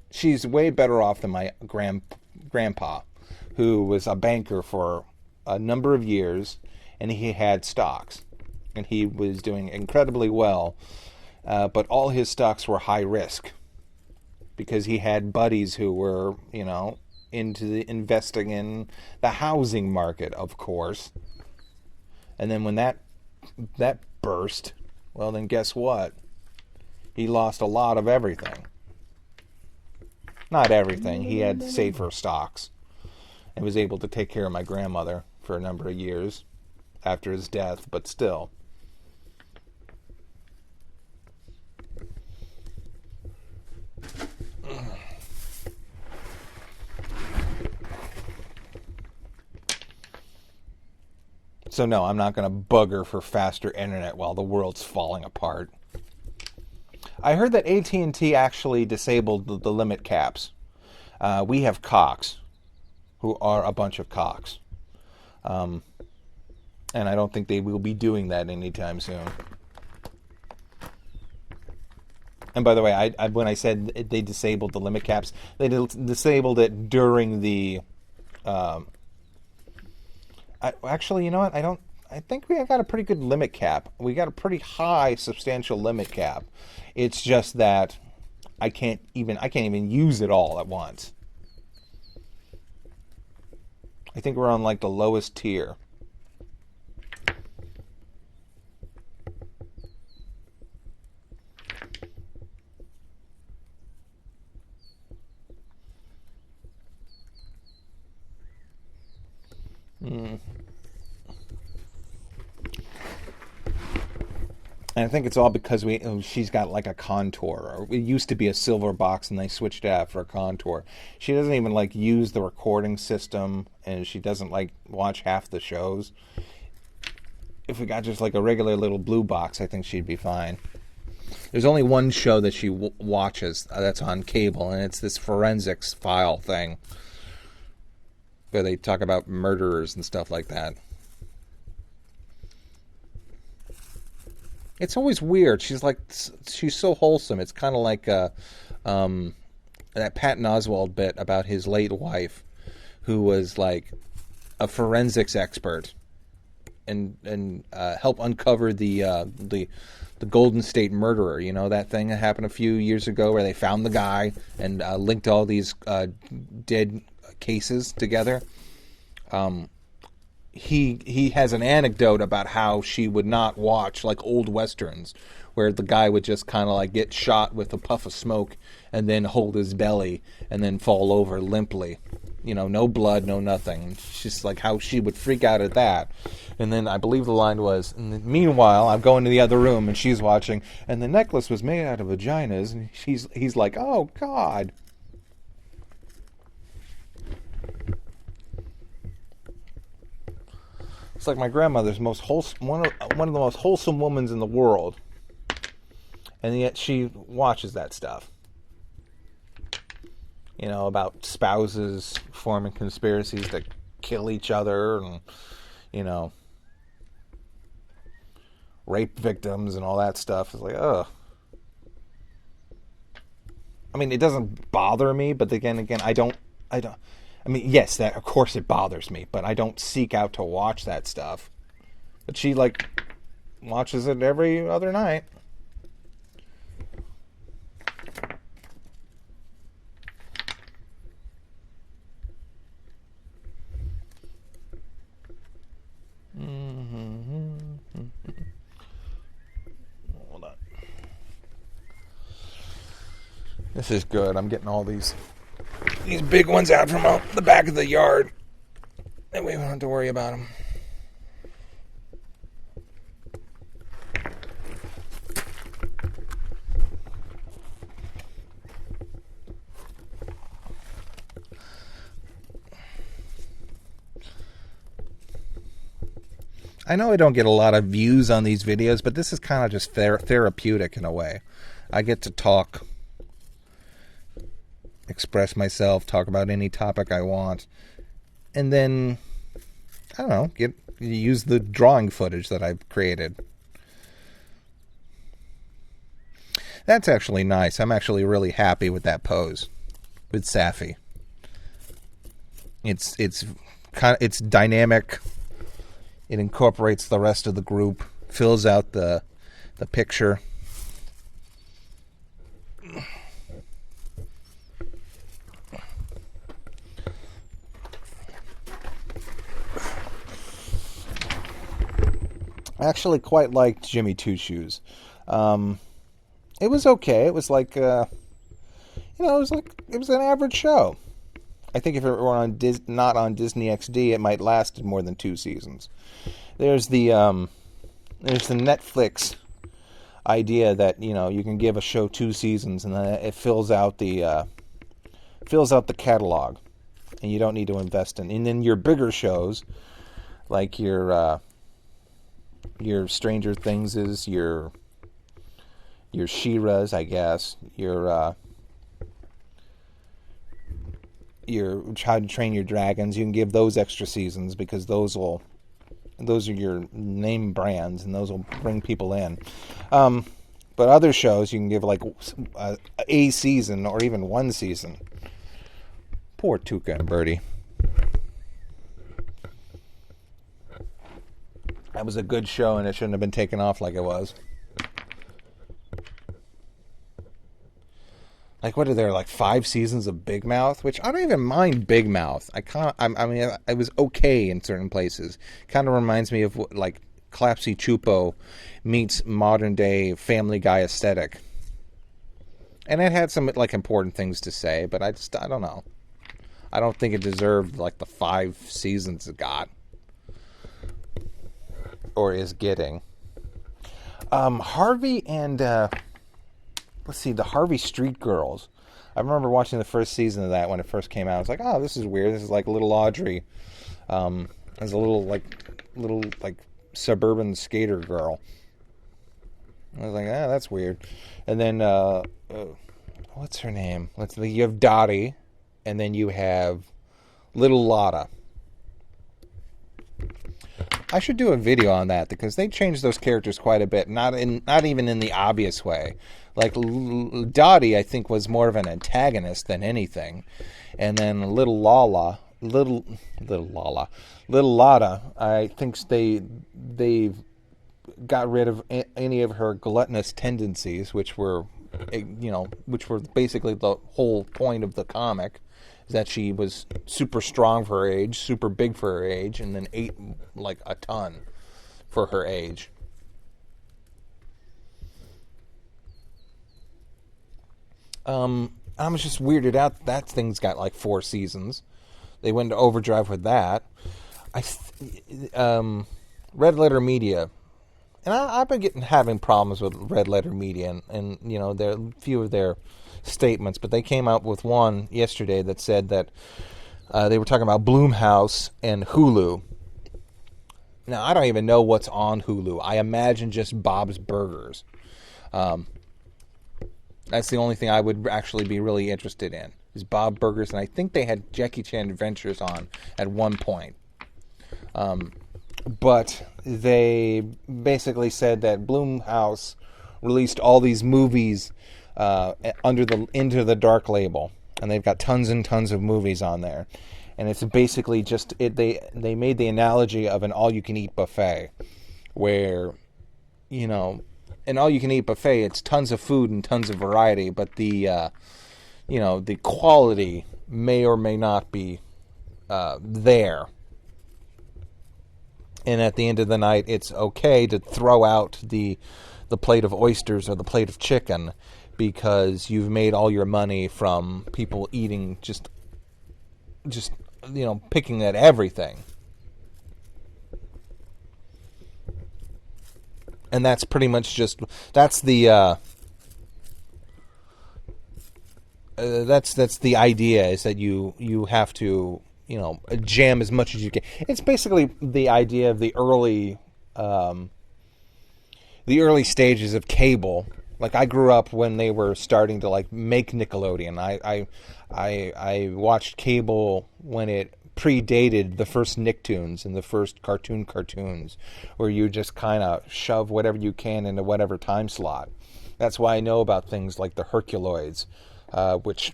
she's way better off than my grandpa, who was a banker for a number of years, and he had stocks, and he was doing incredibly well, but all his stocks were high risk, because he had buddies who were, into the investing in the housing market, of course. And then when that burst, well, then guess what? He lost a lot of everything. Not everything. He had safer stocks and was able to take care of my grandmother for a number of years after his death, but still. So no, I'm not going to bug her for faster internet while the world's falling apart. I heard that AT&T actually disabled the limit caps. We have cocks, who are a bunch of cocks. And I don't think they will be doing that anytime soon. And by the way, I when I said they disabled the limit caps, they disabled it during the... actually, you know what? I think we got a pretty good limit cap. We got a pretty high, substantial limit cap. It's just that I can't even use it all at once. I think we're on like the lowest tier. And I think it's all because she's got like a contour. It used to be a silver box, and they switched it out for a contour. She doesn't even like use the recording system, and she doesn't like watch half the shows. If we got just like a regular little blue box, I think she'd be fine. There's only one show that she watches that's on cable, and it's this forensics file thing where they talk about murderers and stuff like that. It's always weird. She's so wholesome. It's kind of like that Patton Oswalt bit about his late wife, who was like a forensics expert and help uncover the Golden State Murderer. You know, that thing that happened a few years ago where they found the guy and linked all these dead cases together. He has an anecdote about how she would not watch like old westerns where the guy would just kind of like get shot with a puff of smoke and then hold his belly and then fall over limply. You know, no blood, no nothing. She's like how she would freak out at that. And then I believe the line was, meanwhile, I'm going to the other room and she's watching, and the necklace was made out of vaginas, and he's like, oh, God. It's like my grandmother's most wholesome, one of the most wholesome women in the world, and yet she watches that stuff. You know, about spouses forming conspiracies to kill each other, and you know, rape victims and all that stuff. It's like, ugh. I mean, it doesn't bother me, but again, I don't. I mean, yes, that of course it bothers me, but I don't seek out to watch that stuff. But she like watches it every other night. Hold on. This is good. I'm getting all these big ones out from out the back of the yard, and we don't have to worry about them. I know I don't get a lot of views on these videos, but this is kind of just therapeutic in a way. I get to talk, express myself, talk about any topic I want, and then, I don't know, use the drawing footage that I've created. That's actually nice. I'm actually really happy with that pose with Safi. It's dynamic. It incorporates the rest of the group, fills out the picture. I actually quite liked Jimmy Two Shoes. It was okay. It was like, it was an average show. I think if it were not on Disney XD, it might last more than 2 seasons. There's the Netflix idea that you can give a show 2 seasons and then it fills out the catalog, and you don't need to invest in. And then your bigger shows, like your Stranger Things is your She-Ra's, I guess, your How to Train Your Dragons. You can give those extra seasons because those are your name brands, and those will bring people in. But other shows you can give like a season or even 1 season. Poor Tuca and Birdie. That was a good show, and it shouldn't have been taken off like it was. Like, what are there, like 5 seasons of Big Mouth? Which I don't even mind Big Mouth. I mean, it was okay in certain places. Kind of reminds me of like Clapsy Chupo meets modern day Family Guy aesthetic. And it had some like important things to say, but I don't know. I don't think it deserved like the 5 seasons it got or is getting. Harvey and let's see, the Harvey Street Girls. I remember watching the first season of that when it first came out. I was like, oh, this is weird. This is like little Audrey as a little suburban skater girl. I was like, that's weird. And then what's her name? You have Dottie, and then you have Little Lotta. I should do a video on that because they changed those characters quite a bit. Not even in the obvious way. Like Dottie, I think, was more of an antagonist than anything, and then Little Lotta, I think they got rid of any of her gluttonous tendencies, which were basically the whole point of the comic. That she was super strong for her age, super big for her age, and then ate like a ton for her age. I was just weirded out that thing's got like 4 seasons. They went to overdrive with that. Red Letter Media, and I've been having problems with Red Letter Media, and there are a few of their statements, but they came out with one yesterday that said that they were talking about Blumhouse and Hulu. Now, I don't even know what's on Hulu. I imagine just Bob's Burgers. That's the only thing I would actually be really interested in, is Bob Burgers, and I think they had Jackie Chan Adventures on at one point. But they basically said that Blumhouse released all these movies under the Into the Dark label, and they've got tons and tons of movies on there, and it's basically just they made the analogy of an all-you-can-eat buffet, where an all-you-can-eat buffet, it's tons of food and tons of variety, but the the quality may or may not be there. And at the end of the night, it's okay to throw out the plate of oysters or the plate of chicken because you've made all your money from people eating just picking at everything. And that's pretty much that's the idea, is that you have to jam as much as you can. It's basically the idea of the early stages of cable. Like, I grew up when they were starting to like make Nickelodeon. I watched cable when it predated the first Nicktoons and the first cartoons, where you just kind of shove whatever you can into whatever time slot. That's why I know about things like the Herculoids, which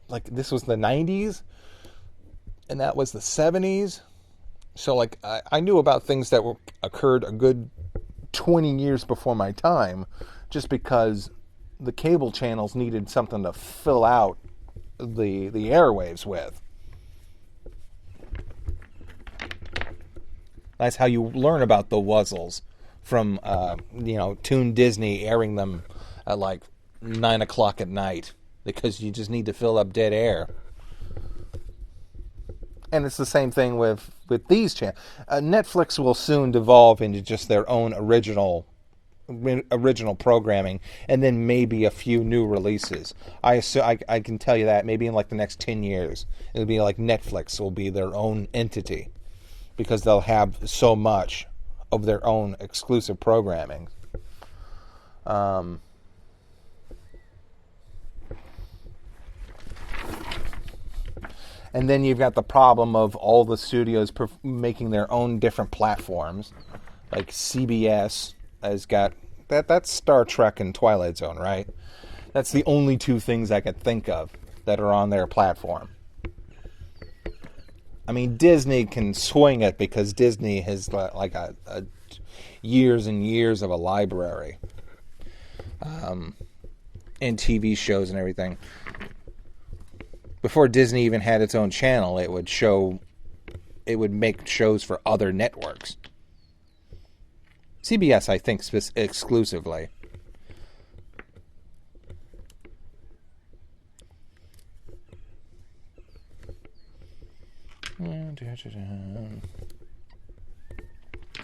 like this was the 90s and that was the 70s. So like I knew about things that occurred a good 20 years before my time, just because the cable channels needed something to fill out the airwaves with. That's how you learn about the Wuzzles, from Toon Disney airing them at like 9 o'clock at night, because you just need to fill up dead air. And it's the same thing with these channels. Netflix will soon devolve into just their own original programming, and then maybe a few new releases. I can tell you that maybe in like the next 10 years, it'll be like Netflix will be their own entity, because they'll have so much of their own exclusive programming. And then you've got the problem of all the studios making their own different platforms. Like CBS has got that's Star Trek and Twilight Zone, right? That's the only 2 things I could think of that are on their platform. I mean, Disney can swing it because Disney has like a years and years of a library, and TV shows and everything. Before Disney even had its own channel, it would make shows for other networks. CBS, I think, exclusively.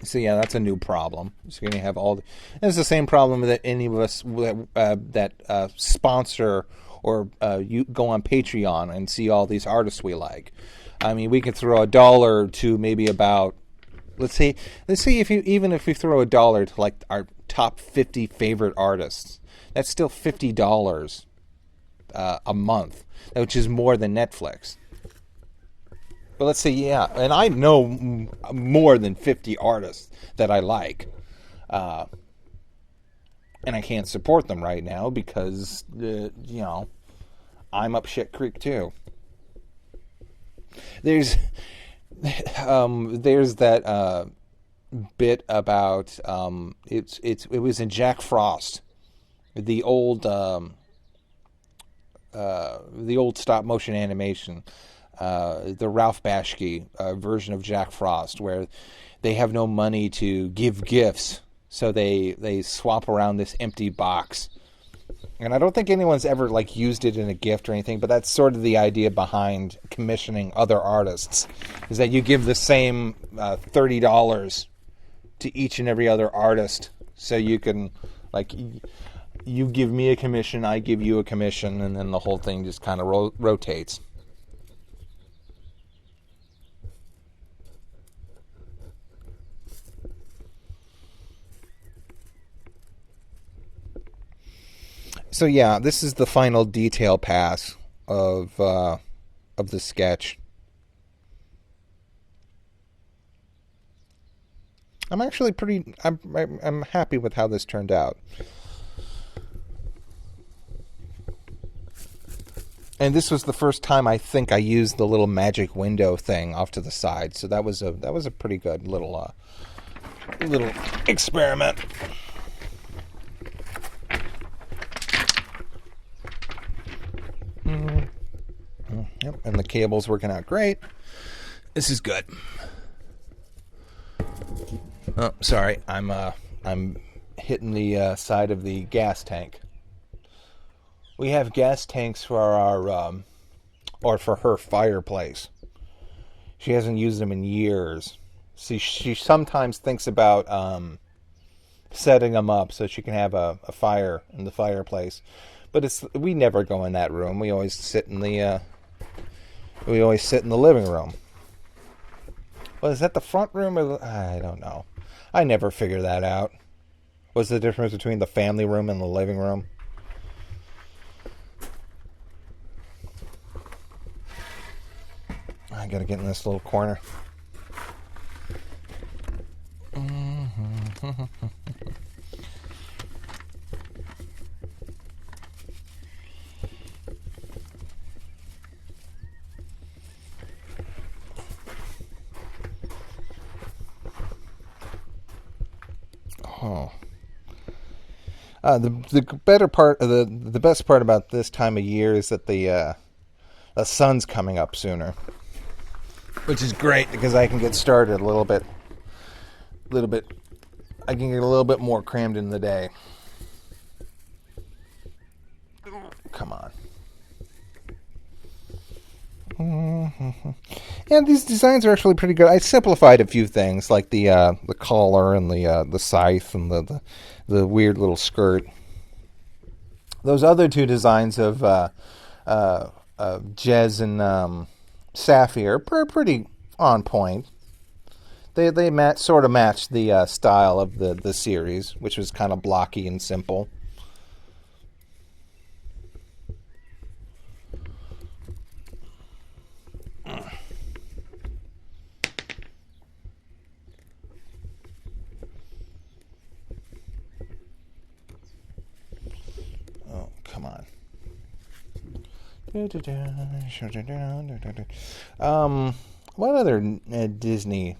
So yeah, that's a new problem. So you're going to have all. It's the same problem that any of us that sponsor or you go on Patreon and see all these artists we like. I mean, we could throw $1 to maybe about, let's say if we throw $1 to like our top 50 favorite artists, that's still $50 a month, which is more than Netflix. But let's say, yeah, and I know more than 50 artists that I like, and I can't support them right now because, I'm up shit creek too. There's that bit about it was in Jack Frost, the old stop motion animation. The Ralph Bashki version of Jack Frost, where they have no money to give gifts, so they swap around this empty box. And I don't think anyone's ever used it in a gift or anything, but that's sort of the idea behind commissioning other artists, is that you give the same $30 to each and every other artist, so you can you give me a commission, I give you a commission, and then the whole thing just kind of rotates. So yeah, this is the final detail pass of the sketch. I'm actually I'm happy with how this turned out. And this was the first time I think I used the little magic window thing off to the side, so that was a pretty good little experiment. Yep, and the cable's working out great. This is good. Oh, sorry, I'm hitting the side of the gas tank. We have gas tanks for our or for her fireplace. She hasn't used them in years. See, she sometimes thinks about setting them up so she can have a fire in the fireplace. But we never go in that room. We always sit in the living room. Well, is that the front room or I don't know. I never figure that out. What's the difference between the family room and the living room? I gotta get in this little corner. Oh. The better part, the best part about this time of year is that the sun's coming up sooner, which is great because I can get started a little bit. I can get a little bit more crammed in the day. Come on. Yeah, these designs are actually pretty good. I simplified a few things, like the collar and the scythe and the weird little skirt. Those other two designs of Jez and Safi are pretty on point. They sort of match the style of the series, which was kind of blocky and simple. Oh, come on. What other Disney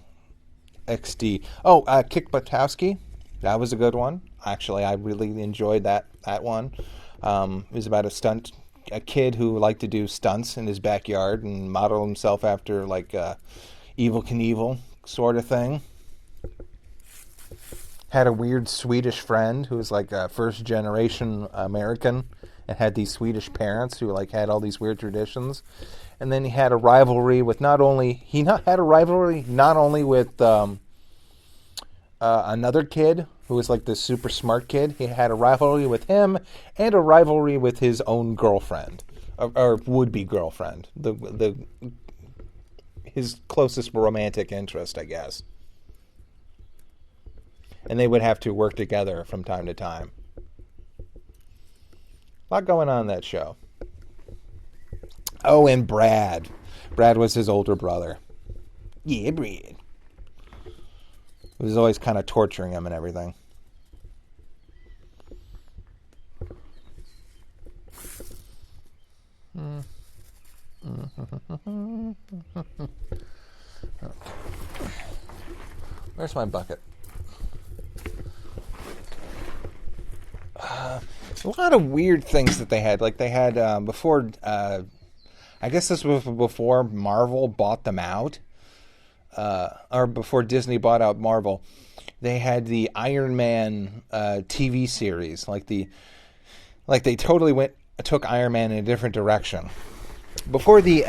XD. Oh, Kick Buttowski. That was a good one. Actually, I really enjoyed that one. It was about a kid who liked to do stunts in his backyard and model himself after like Evel Knievel sort of thing. Had a weird Swedish friend who was like a first generation American and had these Swedish parents who like had all these weird traditions. And then he had a rivalry with not only with another kid who was like this super smart kid. He had a rivalry with him and a rivalry with his own girlfriend or would-be girlfriend, his closest romantic interest, I guess. And they would have to work together from time to time. A lot going on in that show. Oh, and Brad. Brad was his older brother. Yeah, Brad. It was always kind of torturing him and everything. Where's my bucket? A lot of weird things that they had. Like they had before, I guess this was before Marvel bought them out, or before Disney bought out Marvel. They had the Iron Man TV series. Like they totally took Iron Man in a different direction. Before the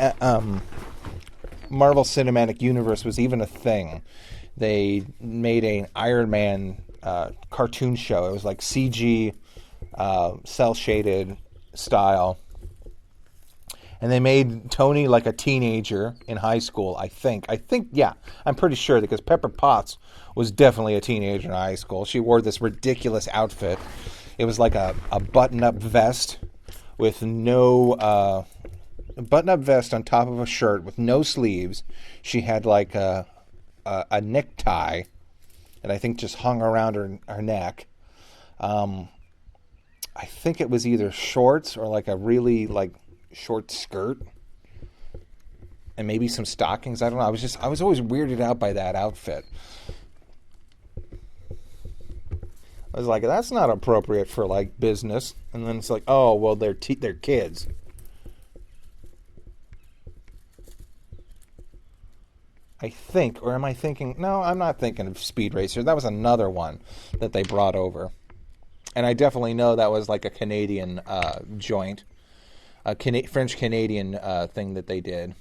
Marvel Cinematic Universe was even a thing, they made an Iron Man cartoon show. It was like CG, cel-shaded style. And they made Tony like a teenager in high school, I think. Yeah, I'm pretty sure because Pepper Potts was definitely a teenager in high school. She wore this ridiculous outfit. It was like a button-up vest with no... button-up vest on top of a shirt with no sleeves. She had like a necktie that I think just hung around her neck. I think it was either shorts or like a really like short skirt and maybe some stockings. I don't know. I was always weirded out by that outfit. I was like, that's not appropriate for like business. And then it's like, oh well, they're kids. I think, or am I thinking? No, I'm not thinking of Speed Racer. That was another one that they brought over. And I definitely know that was like a Canadian joint, a French-Canadian thing that they did.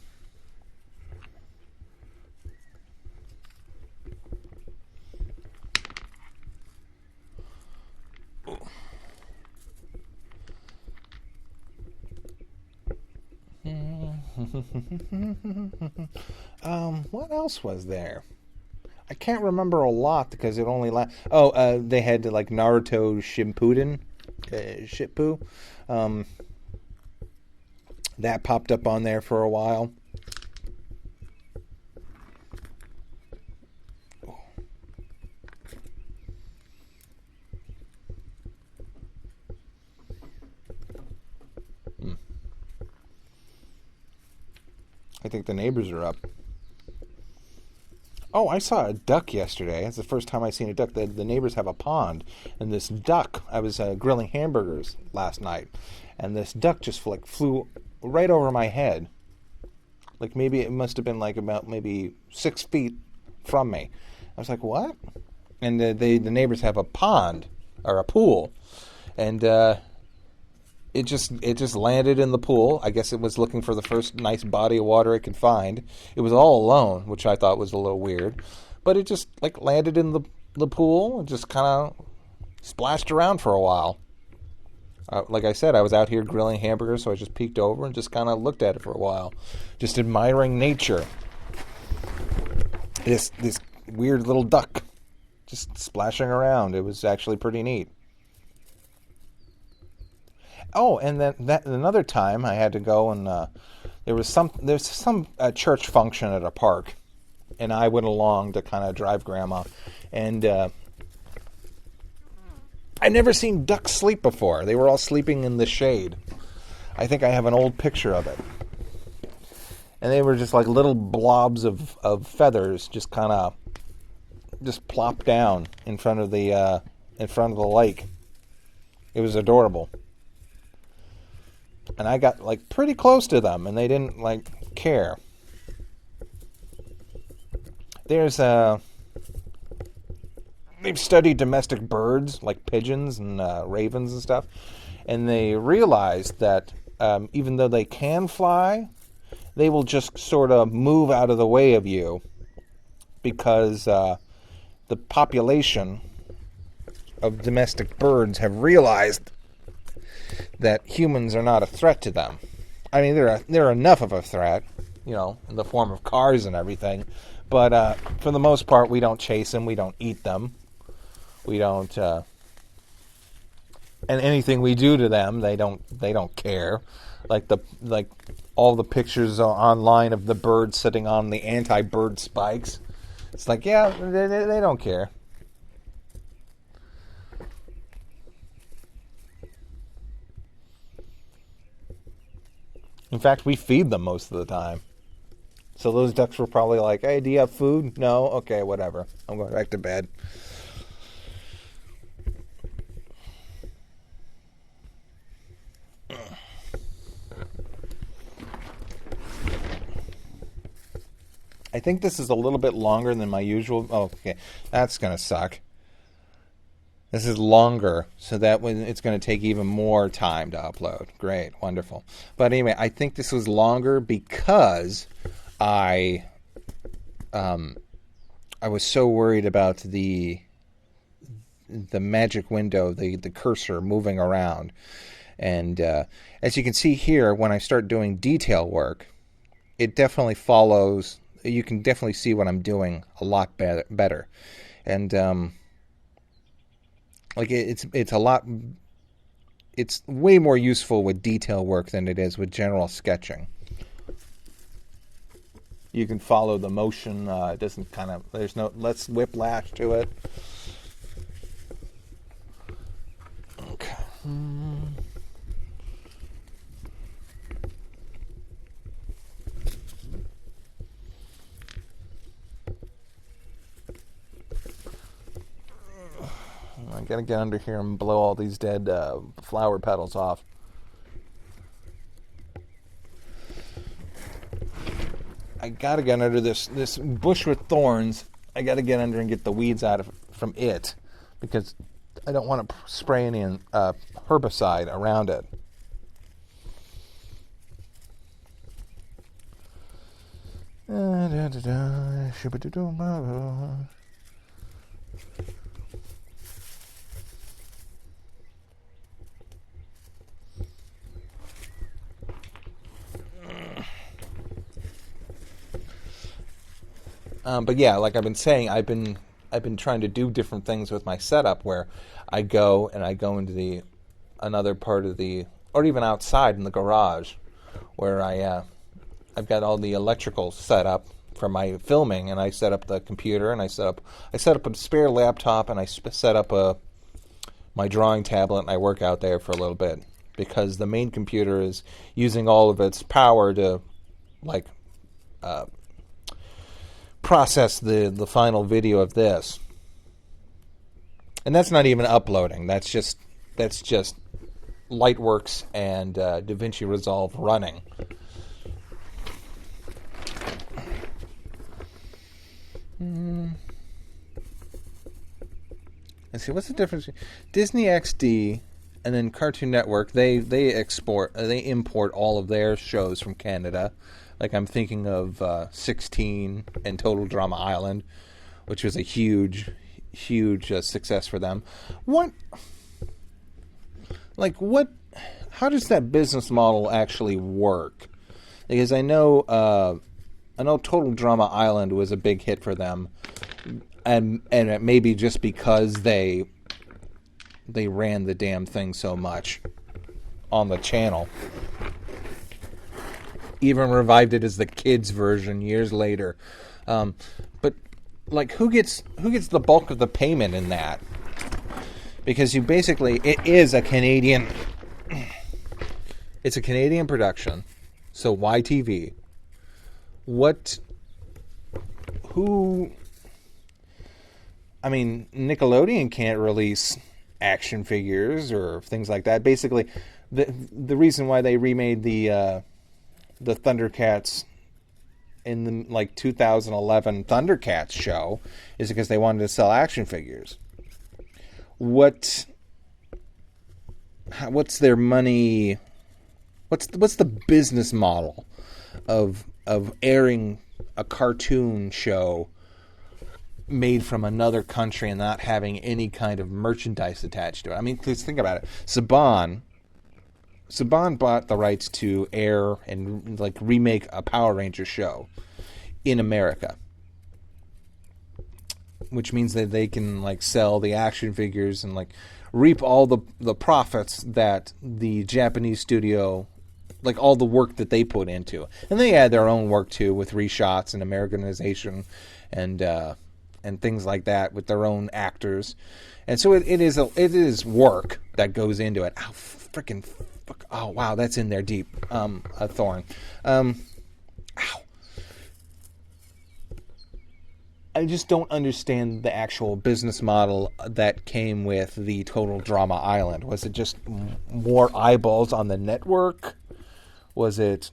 What else was there? I can't remember a lot because it only they had like Naruto Shippuden, that popped up on there for a while. I think the neighbors are up. Oh, I saw a duck yesterday. That's the first time I've seen a duck. The neighbors have a pond, and this duck, I was grilling hamburgers last night, and this duck just flew right over my head. Like maybe it must have been like about maybe 6 feet from me. I was like, what? And the neighbors have a pond, or a pool, and it just landed in the pool. I guess it was looking for the first nice body of water it could find. It was all alone, which I thought was a little weird. But it just like landed in the pool and just kind of splashed around for a while. Like I said, I was out here grilling hamburgers, so I just peeked over and just kind of looked at it for a while. Just admiring nature. This weird little duck just splashing around. It was actually pretty neat. Oh, and then another time I had to go and there's some church function at a park, and I went along to kind of drive Grandma, and I'd never seen ducks sleep before. They were all sleeping in the shade. I think I have an old picture of it, and they were just like little blobs of feathers, just kind of just plopped down in front of the lake. It was adorable. And I got like pretty close to them, and they didn't like care. They've studied domestic birds like pigeons and ravens and stuff, and they realized that even though they can fly, they will just sort of move out of the way of you because the population of domestic birds have realized that humans are not a threat to them. I mean, they're enough of a threat, in the form of cars and everything, but for the most part, we don't chase them, we don't eat them, we don't, and anything we do to them, they don't care. Like all the pictures online of the birds sitting on the anti-bird spikes. It's like, yeah, they don't care. In fact, we feed them most of the time. So those ducks were probably like, hey, do you have food? No? Okay, whatever. I'm going back to bed. I think this is a little bit longer than my usual. Oh, okay, that's going to suck. This is longer, so that when it's going to take even more time to upload. Great, wonderful. But anyway, I think this was longer because I was so worried about the magic window, the cursor moving around. And as you can see here, when I start doing detail work, it definitely follows. You can definitely see what I'm doing a lot better. And it's a lot. It's way more useful with detail work than it is with general sketching. You can follow the motion. It doesn't there's no less whiplash to it. Okay. I gotta get under here and blow all these dead flower petals off. I gotta get under this bush with thorns. I gotta get under and get the weeds out from it because I don't want to spray any herbicide around it. But yeah, like I've been saying, I've been trying to do different things with my setup where I go into another part of or even outside in the garage where I've got all the electrical set up for my filming, and I set up the computer, and I set up a spare laptop, and I set up my drawing tablet, and I work out there for a little bit because the main computer is using all of its power to process the final video of this. And that's not even uploading. That's just Lightworks and DaVinci Resolve running. Let's see, what's the difference? Disney XD and then Cartoon Network, they import all of their shows from Canada. Like I'm thinking of 16 and Total Drama Island, which was a huge success for them. How does that business model actually work? Because I know Total Drama Island was a big hit for them, and it may be just because they ran the damn thing so much on the channel. Even revived it as the kids version years later. But who gets the bulk of the payment in that? Because it is a Canadian. It's a Canadian production, so YTV. I mean, Nickelodeon can't release action figures or things like that. Basically, the reason why they remade the Thundercats in the 2011 Thundercats show is because they wanted to sell action figures. What's their money? What's the business model of airing a cartoon show made from another country and not having any kind of merchandise attached to it? I mean, please think about it. Saban bought the rights to air and remake a Power Ranger show in America, which means that they can sell the action figures and reap all the profits that the Japanese studio, all the work that they put into. And they add their own work too, with reshots and Americanization and things like that with their own actors. And so it is work that goes into it. Ow, freaking fuck. Oh wow, that's in there deep. A thorn. Ow. I just don't understand the actual business model that came with the Total Drama Island. Was it just more eyeballs on the network? Was it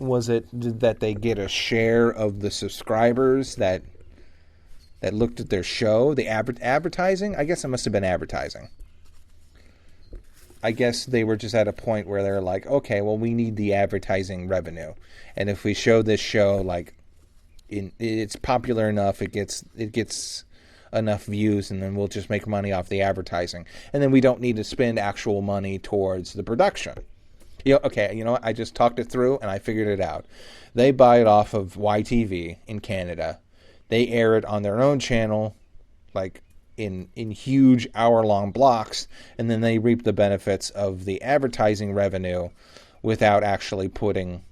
that they get a share of the subscribers that looked at their show? The advertising? I guess it must have been advertising. I guess they were just at a point where they're like, okay, well, we need the advertising revenue. And if we show this show, it's popular enough, it gets enough views, and then we'll just make money off the advertising. And then we don't need to spend actual money towards the production. Okay, you know what? I just talked it through, and I figured it out. They buy it off of YTV in Canada. They air it on their own channel, in huge hour-long blocks, and then they reap the benefits of the advertising revenue without actually putting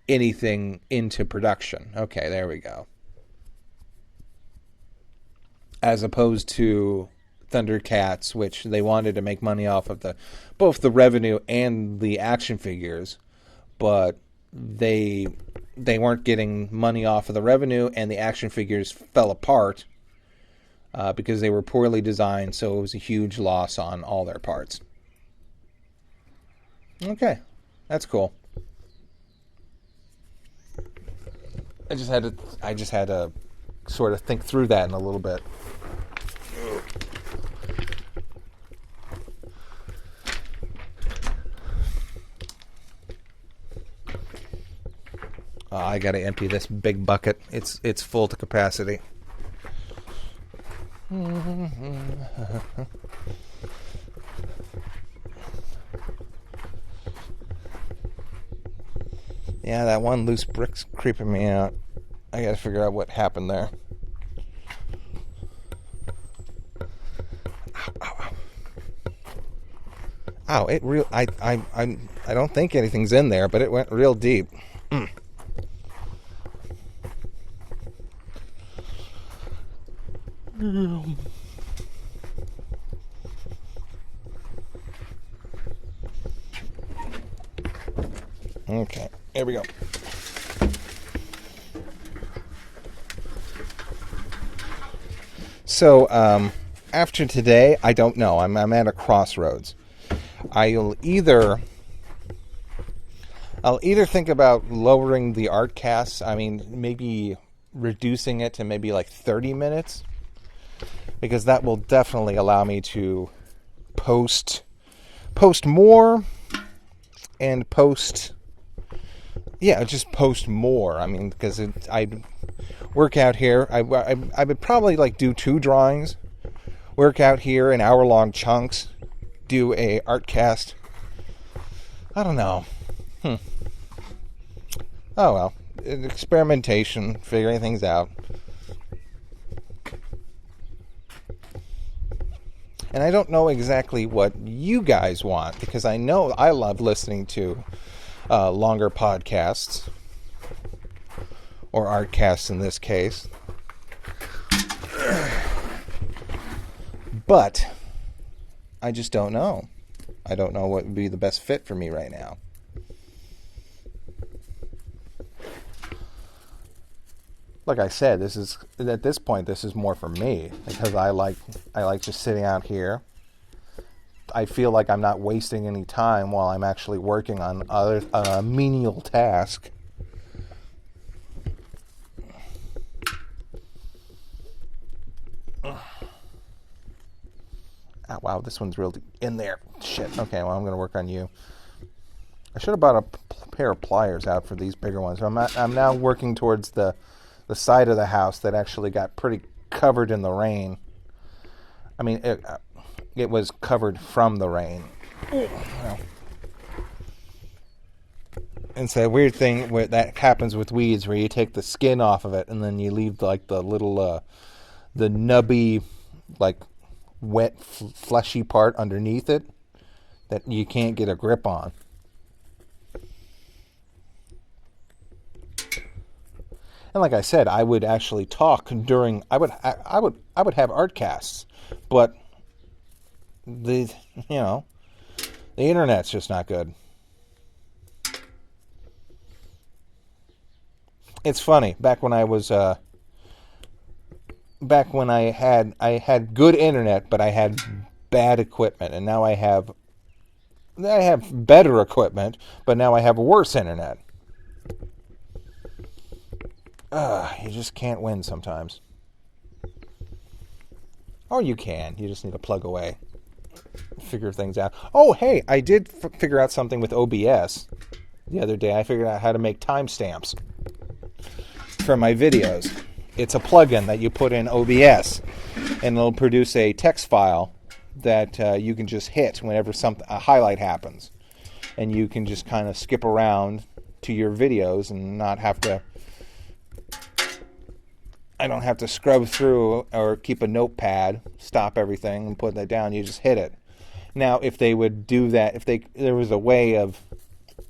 anything into production. Okay, there we go. As opposed to Thundercats, which they wanted to make money off of both the revenue and the action figures, but they weren't getting money off of the revenue, and the action figures fell apart because they were poorly designed, so it was a huge loss on all their parts. Okay, that's cool. I just had to sort of think through that in a little bit. I got to empty this big bucket. It's full to capacity. Yeah, that one loose brick's creeping me out. I got to figure out what happened there. Ow, ow, ow. Ow, I don't think anything's in there, but it went real deep. Okay, here we go. So, after today, I don't know. I'm at a crossroads. I'll either think about lowering the art cast. I mean, maybe reducing it to maybe 30 minutes, because that will definitely allow me to post more and post more. I mean, because I work out here. I would probably do 2 drawings, work out here in hour-long chunks, do a art cast. I don't know. Oh well, experimentation, figuring things out. And I don't know exactly what you guys want, because I know I love listening to longer podcasts, or artcasts in this case. But I just don't know. I don't know what would be the best fit for me right now. like I said, this is at this point this is more for me because I like just sitting out here. I feel like I'm not wasting any time while I'm actually working on a menial task. Oh, wow, this one's real in there. Shit. Okay, well, I'm going to work on you. I should have bought a pair of pliers out for these bigger ones. I'm now working towards the side of the house that actually got pretty covered in the rain. I mean, it was covered from the rain. Well, it's a weird thing that happens with weeds where you take the skin off of it and then you leave like the little, the nubby, like wet, fleshy part underneath it that you can't get a grip on. And like I said, I would actually talk during. I would have art casts, but the internet's just not good. It's funny. Back when I had good internet, but I had bad equipment, and now I have better equipment, but now I have worse internet. You just can't win sometimes. Or you can. You just need to plug away. Figure things out. Oh, hey, I did figure out something with OBS the other day. I figured out how to make timestamps for my videos. It's a plugin that you put in OBS, and it'll produce a text file that you can just hit whenever a highlight happens. And you can just kind of skip around to your videos and not have to... I don't have to scrub through or keep a notepad, stop everything, and put that down. You just hit it. Now, if they would do that, there was a way of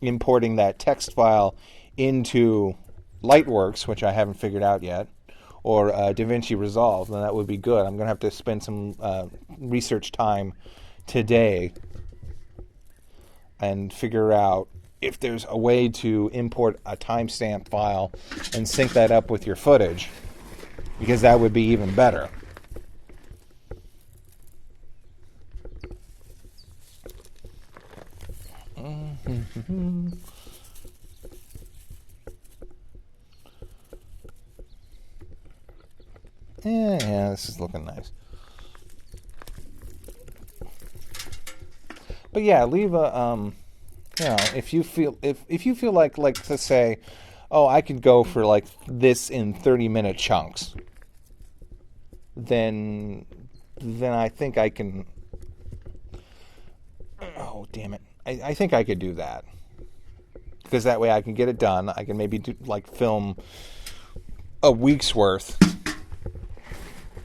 importing that text file into Lightworks, which I haven't figured out yet, or DaVinci Resolve, then that would be good. I'm going to have to spend some research time today and figure out if there's a way to import a timestamp file and sync that up with your footage, because that would be even better. Yeah, this is looking nice. But yeah, leave a if you feel like let's say, oh, I could go for like this in 30-minute chunks, then I think I can. Oh, damn it! I think I could do that, because that way I can get it done. I can maybe film a week's worth.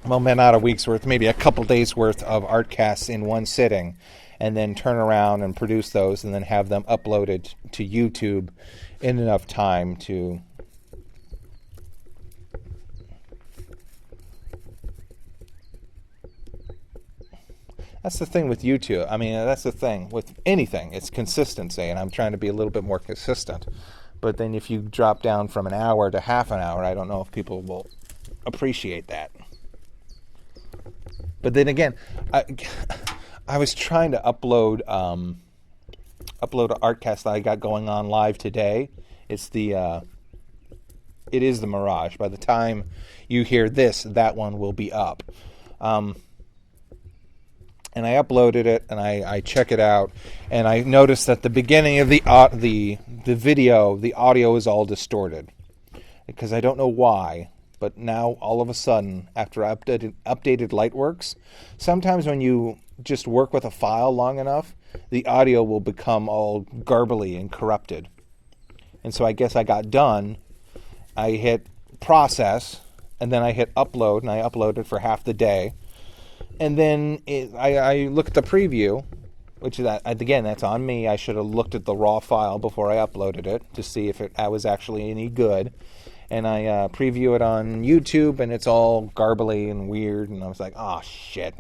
Well, not a week's worth, maybe a couple days worth of art casts in one sitting, and then turn around and produce those, and then have them uploaded to YouTube in enough time to. That's the thing with YouTube. I mean, that's the thing with anything. It's consistency, and I'm trying to be a little bit more consistent. But then if you drop down from an hour to half an hour, I don't know if people will appreciate that. But then again, I was trying to upload an Artcast that I got going on live today. It is the Mirage. By the time you hear this, that one will be up. And I uploaded it, and I check it out, and I noticed that the beginning of the video, the audio is all distorted, because I don't know why. But now, all of a sudden, after I updated Lightworks, sometimes when you just work with a file long enough, the audio will become all garbly and corrupted. And so I guess I got done. I hit process, and then I hit upload, and I uploaded for half the day. And then I look at the preview, which is again, that's on me. I should have looked at the raw file before I uploaded it to see if it was actually any good. And I preview it on YouTube, and it's all garbly and weird. And I was like, oh, shit.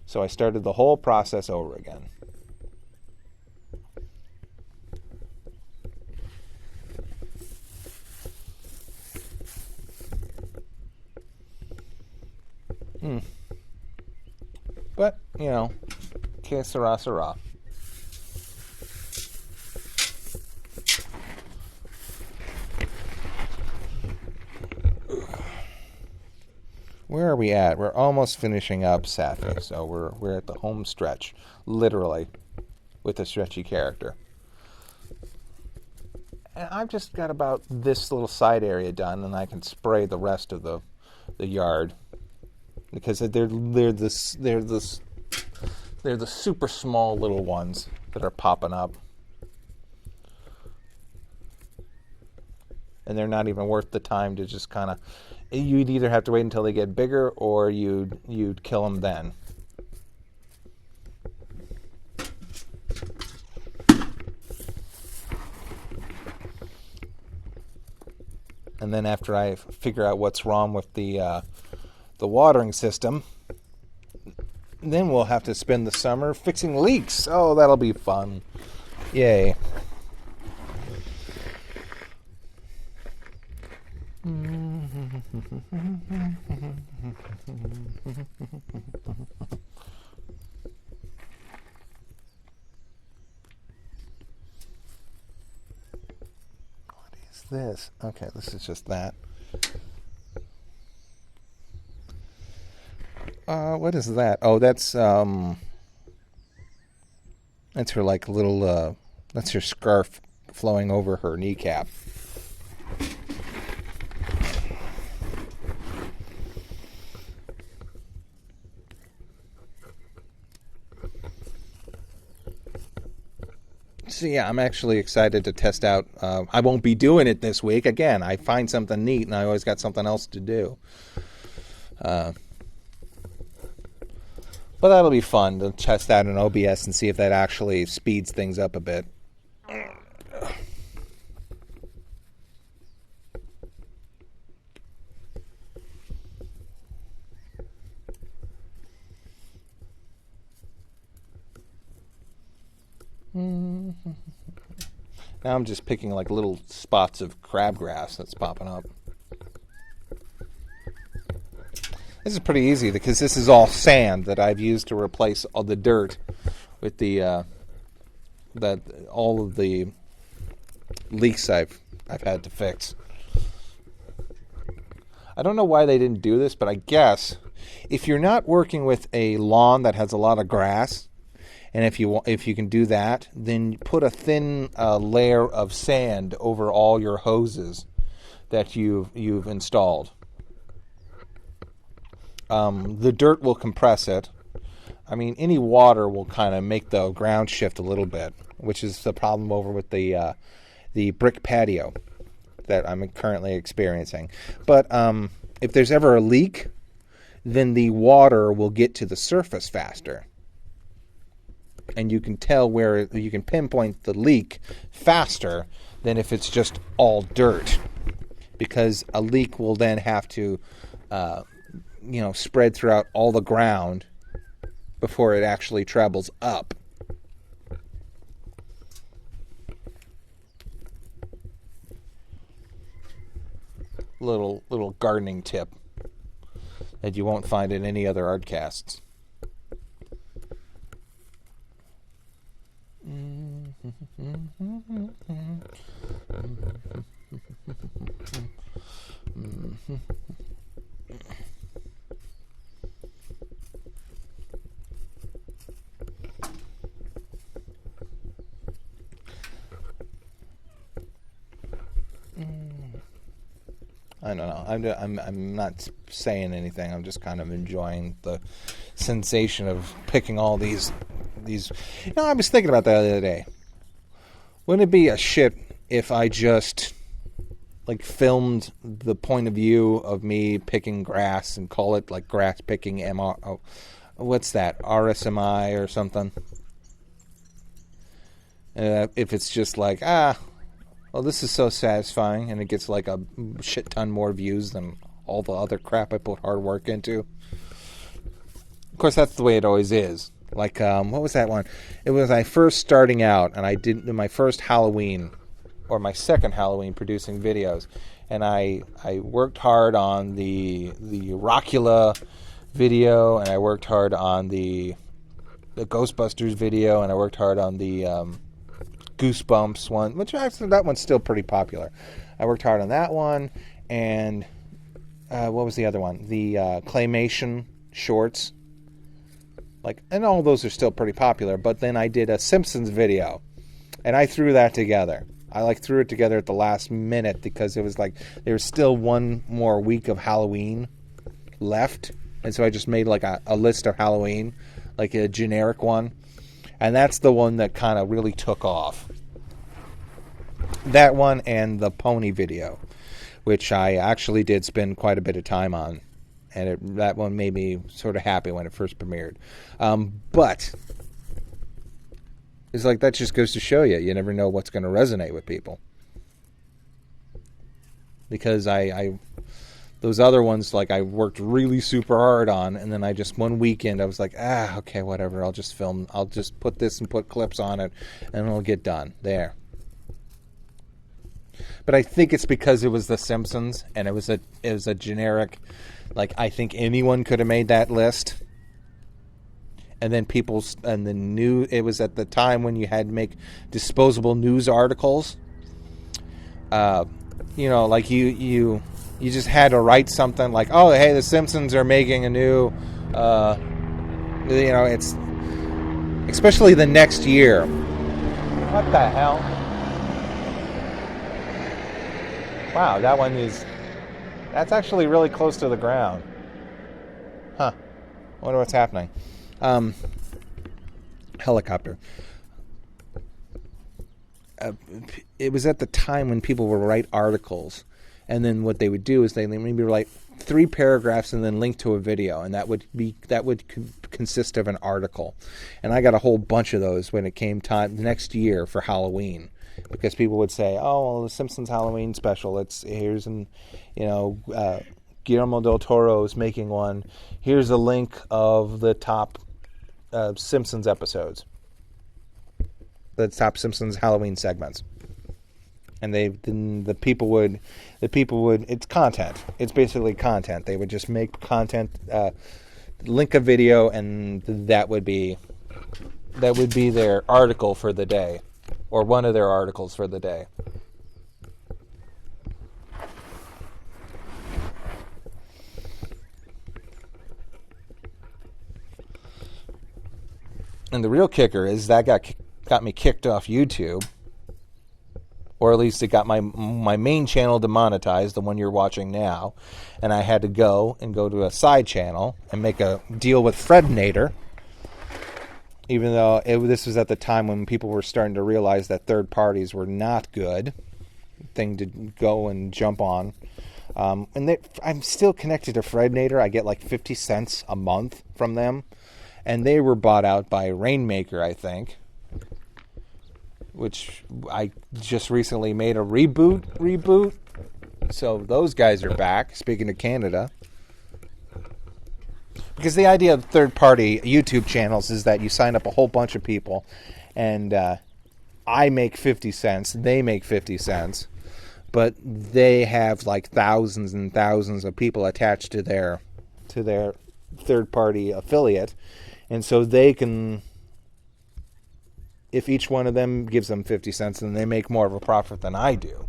So I started the whole process over again. But, you know, que sera, sera. Where are we at? We're almost finishing up Sapphy, so we're at the home stretch, literally, with a stretchy character. And I've just got about this little side area done, and I can spray the rest of the yard because they're the super small little ones that are popping up, and they're not even worth the time to just kind of. You'd either have to wait until they get bigger, or you'd kill them then. And then after I figure out what's wrong with the watering system, then we'll have to spend the summer fixing leaks. Oh, that'll be fun! Yay! What is this? Okay, this is just that. What is that? Oh, that's her like little that's her scarf flowing over her kneecap. So yeah, I'm actually excited to test out. I won't be doing it this week. Again, I find something neat, and I always got something else to do. But that'll be fun to test out in OBS and see if that actually speeds things up a bit. Now I'm just picking like little spots of crabgrass that's popping up. This is pretty easy because this is all sand that I've used to replace all the dirt with the all of the leaks I've had to fix. I don't know why they didn't do this, but I guess if you're not working with a lawn that has a lot of grass, and if you can do that, then put a thin layer of sand over all your hoses that you've installed. The dirt will compress it. I mean, any water will kind of make the ground shift a little bit, which is the problem over with the brick patio that I'm currently experiencing. But if there's ever a leak, then the water will get to the surface faster. And you can tell where you can pinpoint the leak faster than if it's just all dirt. Because a leak will then have to spread throughout all the ground before it actually travels up. Little gardening tip that you won't find in any other Ardcasts. I don't know. I'm not saying anything. I'm just kind of enjoying the sensation of picking all these. I was thinking about that the other day. Wouldn't it be a shit if I just filmed the point of view of me picking grass and call it like grass picking MR? Oh, what's that? RSMI or something? If it's just well, this is so satisfying, and it gets like a shit ton more views than all the other crap I put hard work into. Of course, that's the way it always is. What was that one? It was I first starting out, and I did my first Halloween, or my second Halloween producing videos, and I worked hard on the Rockula video, and I worked hard on the Ghostbusters video, and I worked hard on the Goosebumps one, which actually that one's still pretty popular. I worked hard on that one, and what was the other one? The claymation shorts. And all those are still pretty popular, but then I did a Simpsons video, and I threw that together. I threw it together at the last minute because it was there was still one more week of Halloween left, and so I just made a list of Halloween, a generic one, and that's the one that kind of really took off. That one and the pony video, which I actually did spend quite a bit of time on, and that one made me sort of happy when it first premiered. But it's that just goes to show you never know what's going to resonate with people. Because those other ones, I worked really super hard on, and then one weekend, I was okay, whatever, I'll just put this and put clips on it, and it'll get done. There. But I think it's because it was The Simpsons, and it was a generic, I think anyone could have made that list. And then it was at the time when you had to make disposable news articles. You just had to write something oh, hey, The Simpsons are making a new, it's, especially the next year. What the hell? Wow, that's actually really close to the ground. Huh. Wonder what's happening. Helicopter. It was at the time when people would write articles, and then what they would do is they maybe write 3 paragraphs and then link to a video, and that would consist of an article. And I got a whole bunch of those when it came time the next year for Halloween, because people would say, "Oh, well, the Simpsons Halloween special. Here's Guillermo del Toro is making one. Here's a link of the top Simpsons episodes, the top Simpsons Halloween segments." And the people would it's content. It's basically content. They would just make content, link a video, and that would be their article for the day, or one of their articles for the day. And the real kicker is that got me kicked off YouTube, or at least it got my main channel demonetized, the one you're watching now, and I had to go to a side channel and make a deal with Fred Nader, even though this was at the time when people were starting to realize that third parties were not good thing to go and jump on. I'm still connected to Fred Nader. I get 50 cents a month from them. And they were bought out by Rainmaker, I think, which I just recently made a reboot. So those guys are back, speaking of Canada. Because the idea of third-party YouTube channels is that you sign up a whole bunch of people, and I make 50 cents, they make 50 cents, but they have thousands and thousands of people attached to their third-party affiliate. And so they can, if each one of them gives them 50 cents, then they make more of a profit than I do.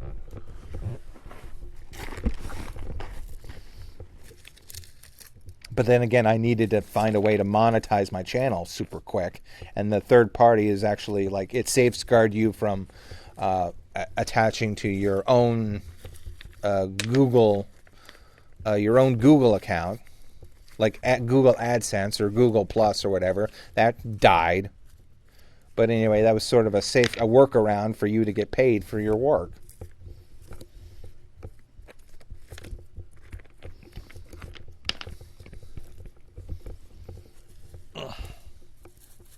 But then again, I needed to find a way to monetize my channel super quick. And the third party is actually it safeguards you from attaching to your own Google account. At Google AdSense or Google Plus or whatever, that died. But anyway, that was sort of a workaround for you to get paid for your work.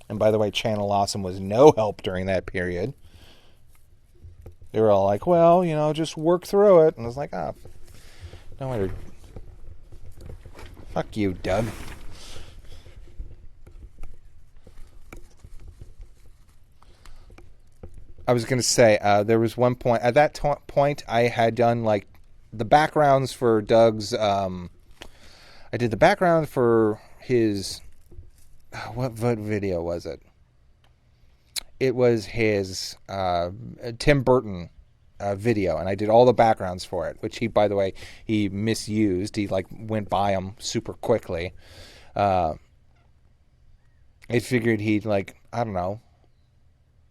And by the way, Channel Awesome was no help during that period. They were all well, just work through it. And I was no wonder. Fuck you, Doug. I was going to say, there was one point, at that point, I had done the backgrounds for Doug's I did the background for his, what video was it? It was his Tim Burton video, and I did all the backgrounds for it, which he, by the way, he misused. He like went by them super quickly. I figured he'd like, I don't know,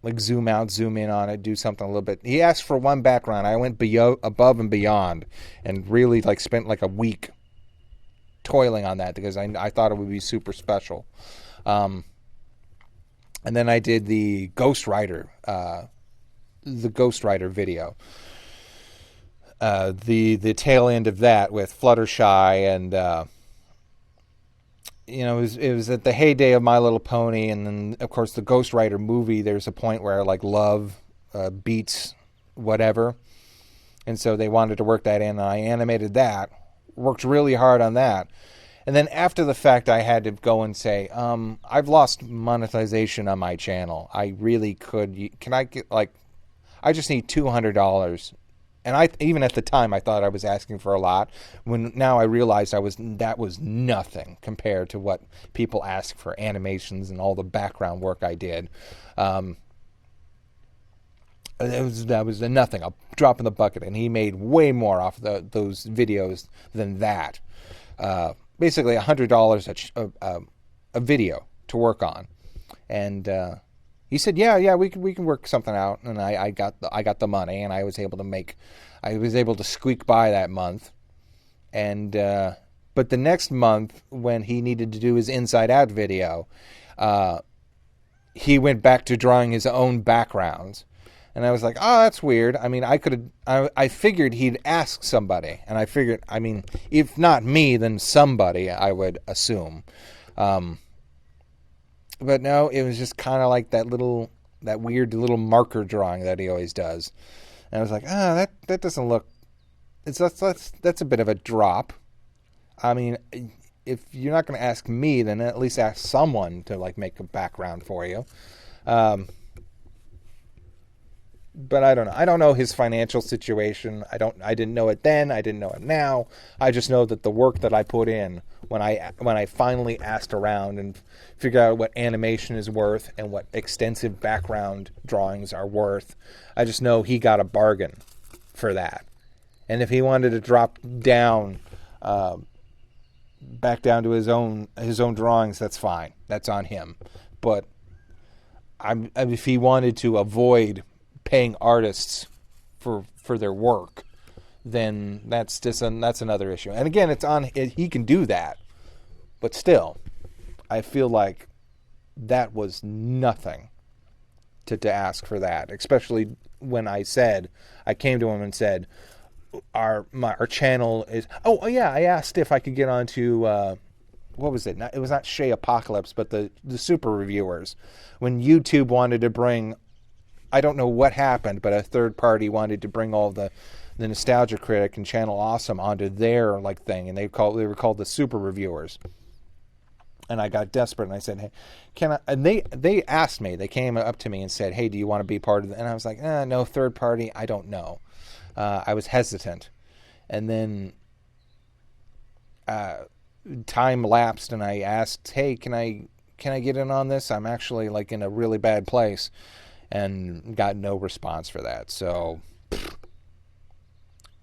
like zoom out, zoom in on it, do something a little bit. He asked for one background. I went above and beyond, and really like spent like a week toiling on that because I thought it would be super special. And then I did the Ghost Rider video. The tail end of that with Fluttershy, and it was at the heyday of My Little Pony, and then of course the Ghost Rider movie. There's a point where like love beats whatever, and so they wanted to work that in, and I animated that. Worked really hard on that. And then after the fact, I had to go and say, I've lost monetization on my channel. I really could. Can I get, like, I just need $200. And even at the time, I thought I was asking for a lot. When now I realized that was nothing compared to what people ask for animations and all the background work I did. That was nothing, a drop in the bucket. And he made way more off those videos than that. Basically $100 a video to work on, and he said, "Yeah, we can work something out." And I got the money, and I was able to squeak by that month, and but the next month when he needed to do his Inside Out video, he went back to drawing his own backgrounds. And I was like, oh, that's weird. I mean, I figured he'd ask somebody. And I figured, I mean, if not me, then somebody, I would assume. But no, it was just kind of like that weird little marker drawing that he always does. And I was like, that doesn't look, that's a bit of a drop. I mean, if you're not going to ask me, then at least ask someone to like make a background for you. But I don't know. I don't know his financial situation. I didn't know it then. I didn't know it now. I just know that the work that I put in when I finally asked around and figured out what animation is worth and what extensive background drawings are worth, I just know he got a bargain for that. And if he wanted to drop down, back down to his own drawings, that's fine. That's on him. But if he wanted to avoid paying artists for their work, then that's another issue. And again, he can do that, but still, I feel like that was nothing to ask for that. Especially when I came to him and said, our channel is. Oh yeah, I asked if I could get onto. What was it? It was not Shay Apocalypse, but the Super Reviewers. When YouTube wanted to bring, I don't know what happened, but a third party wanted to bring all the Nostalgia Critic and Channel Awesome onto their like thing, and they were called the Super Reviewers. And I got desperate, and I said, "Hey, can I?" And they asked me. They came up to me and said, "Hey, do you want to be part of it?" And I was like, "No, third party. I don't know." I was hesitant, and then time lapsed, and I asked, "Hey, can I get in on this? I'm actually like in a really bad place." And got no response for that. So,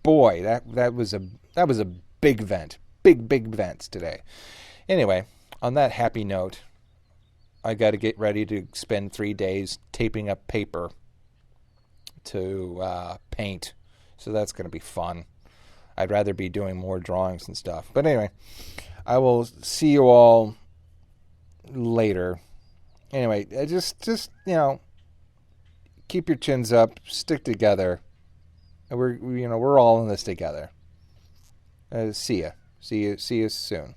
boy, that was a big vent, big vents today. Anyway, on that happy note, I got to get ready to spend 3 days taping up paper to paint. So that's going to be fun. I'd rather be doing more drawings and stuff. But anyway, I will see you all later. Anyway, just keep your chins up, stick together. We're all in this together. See you soon.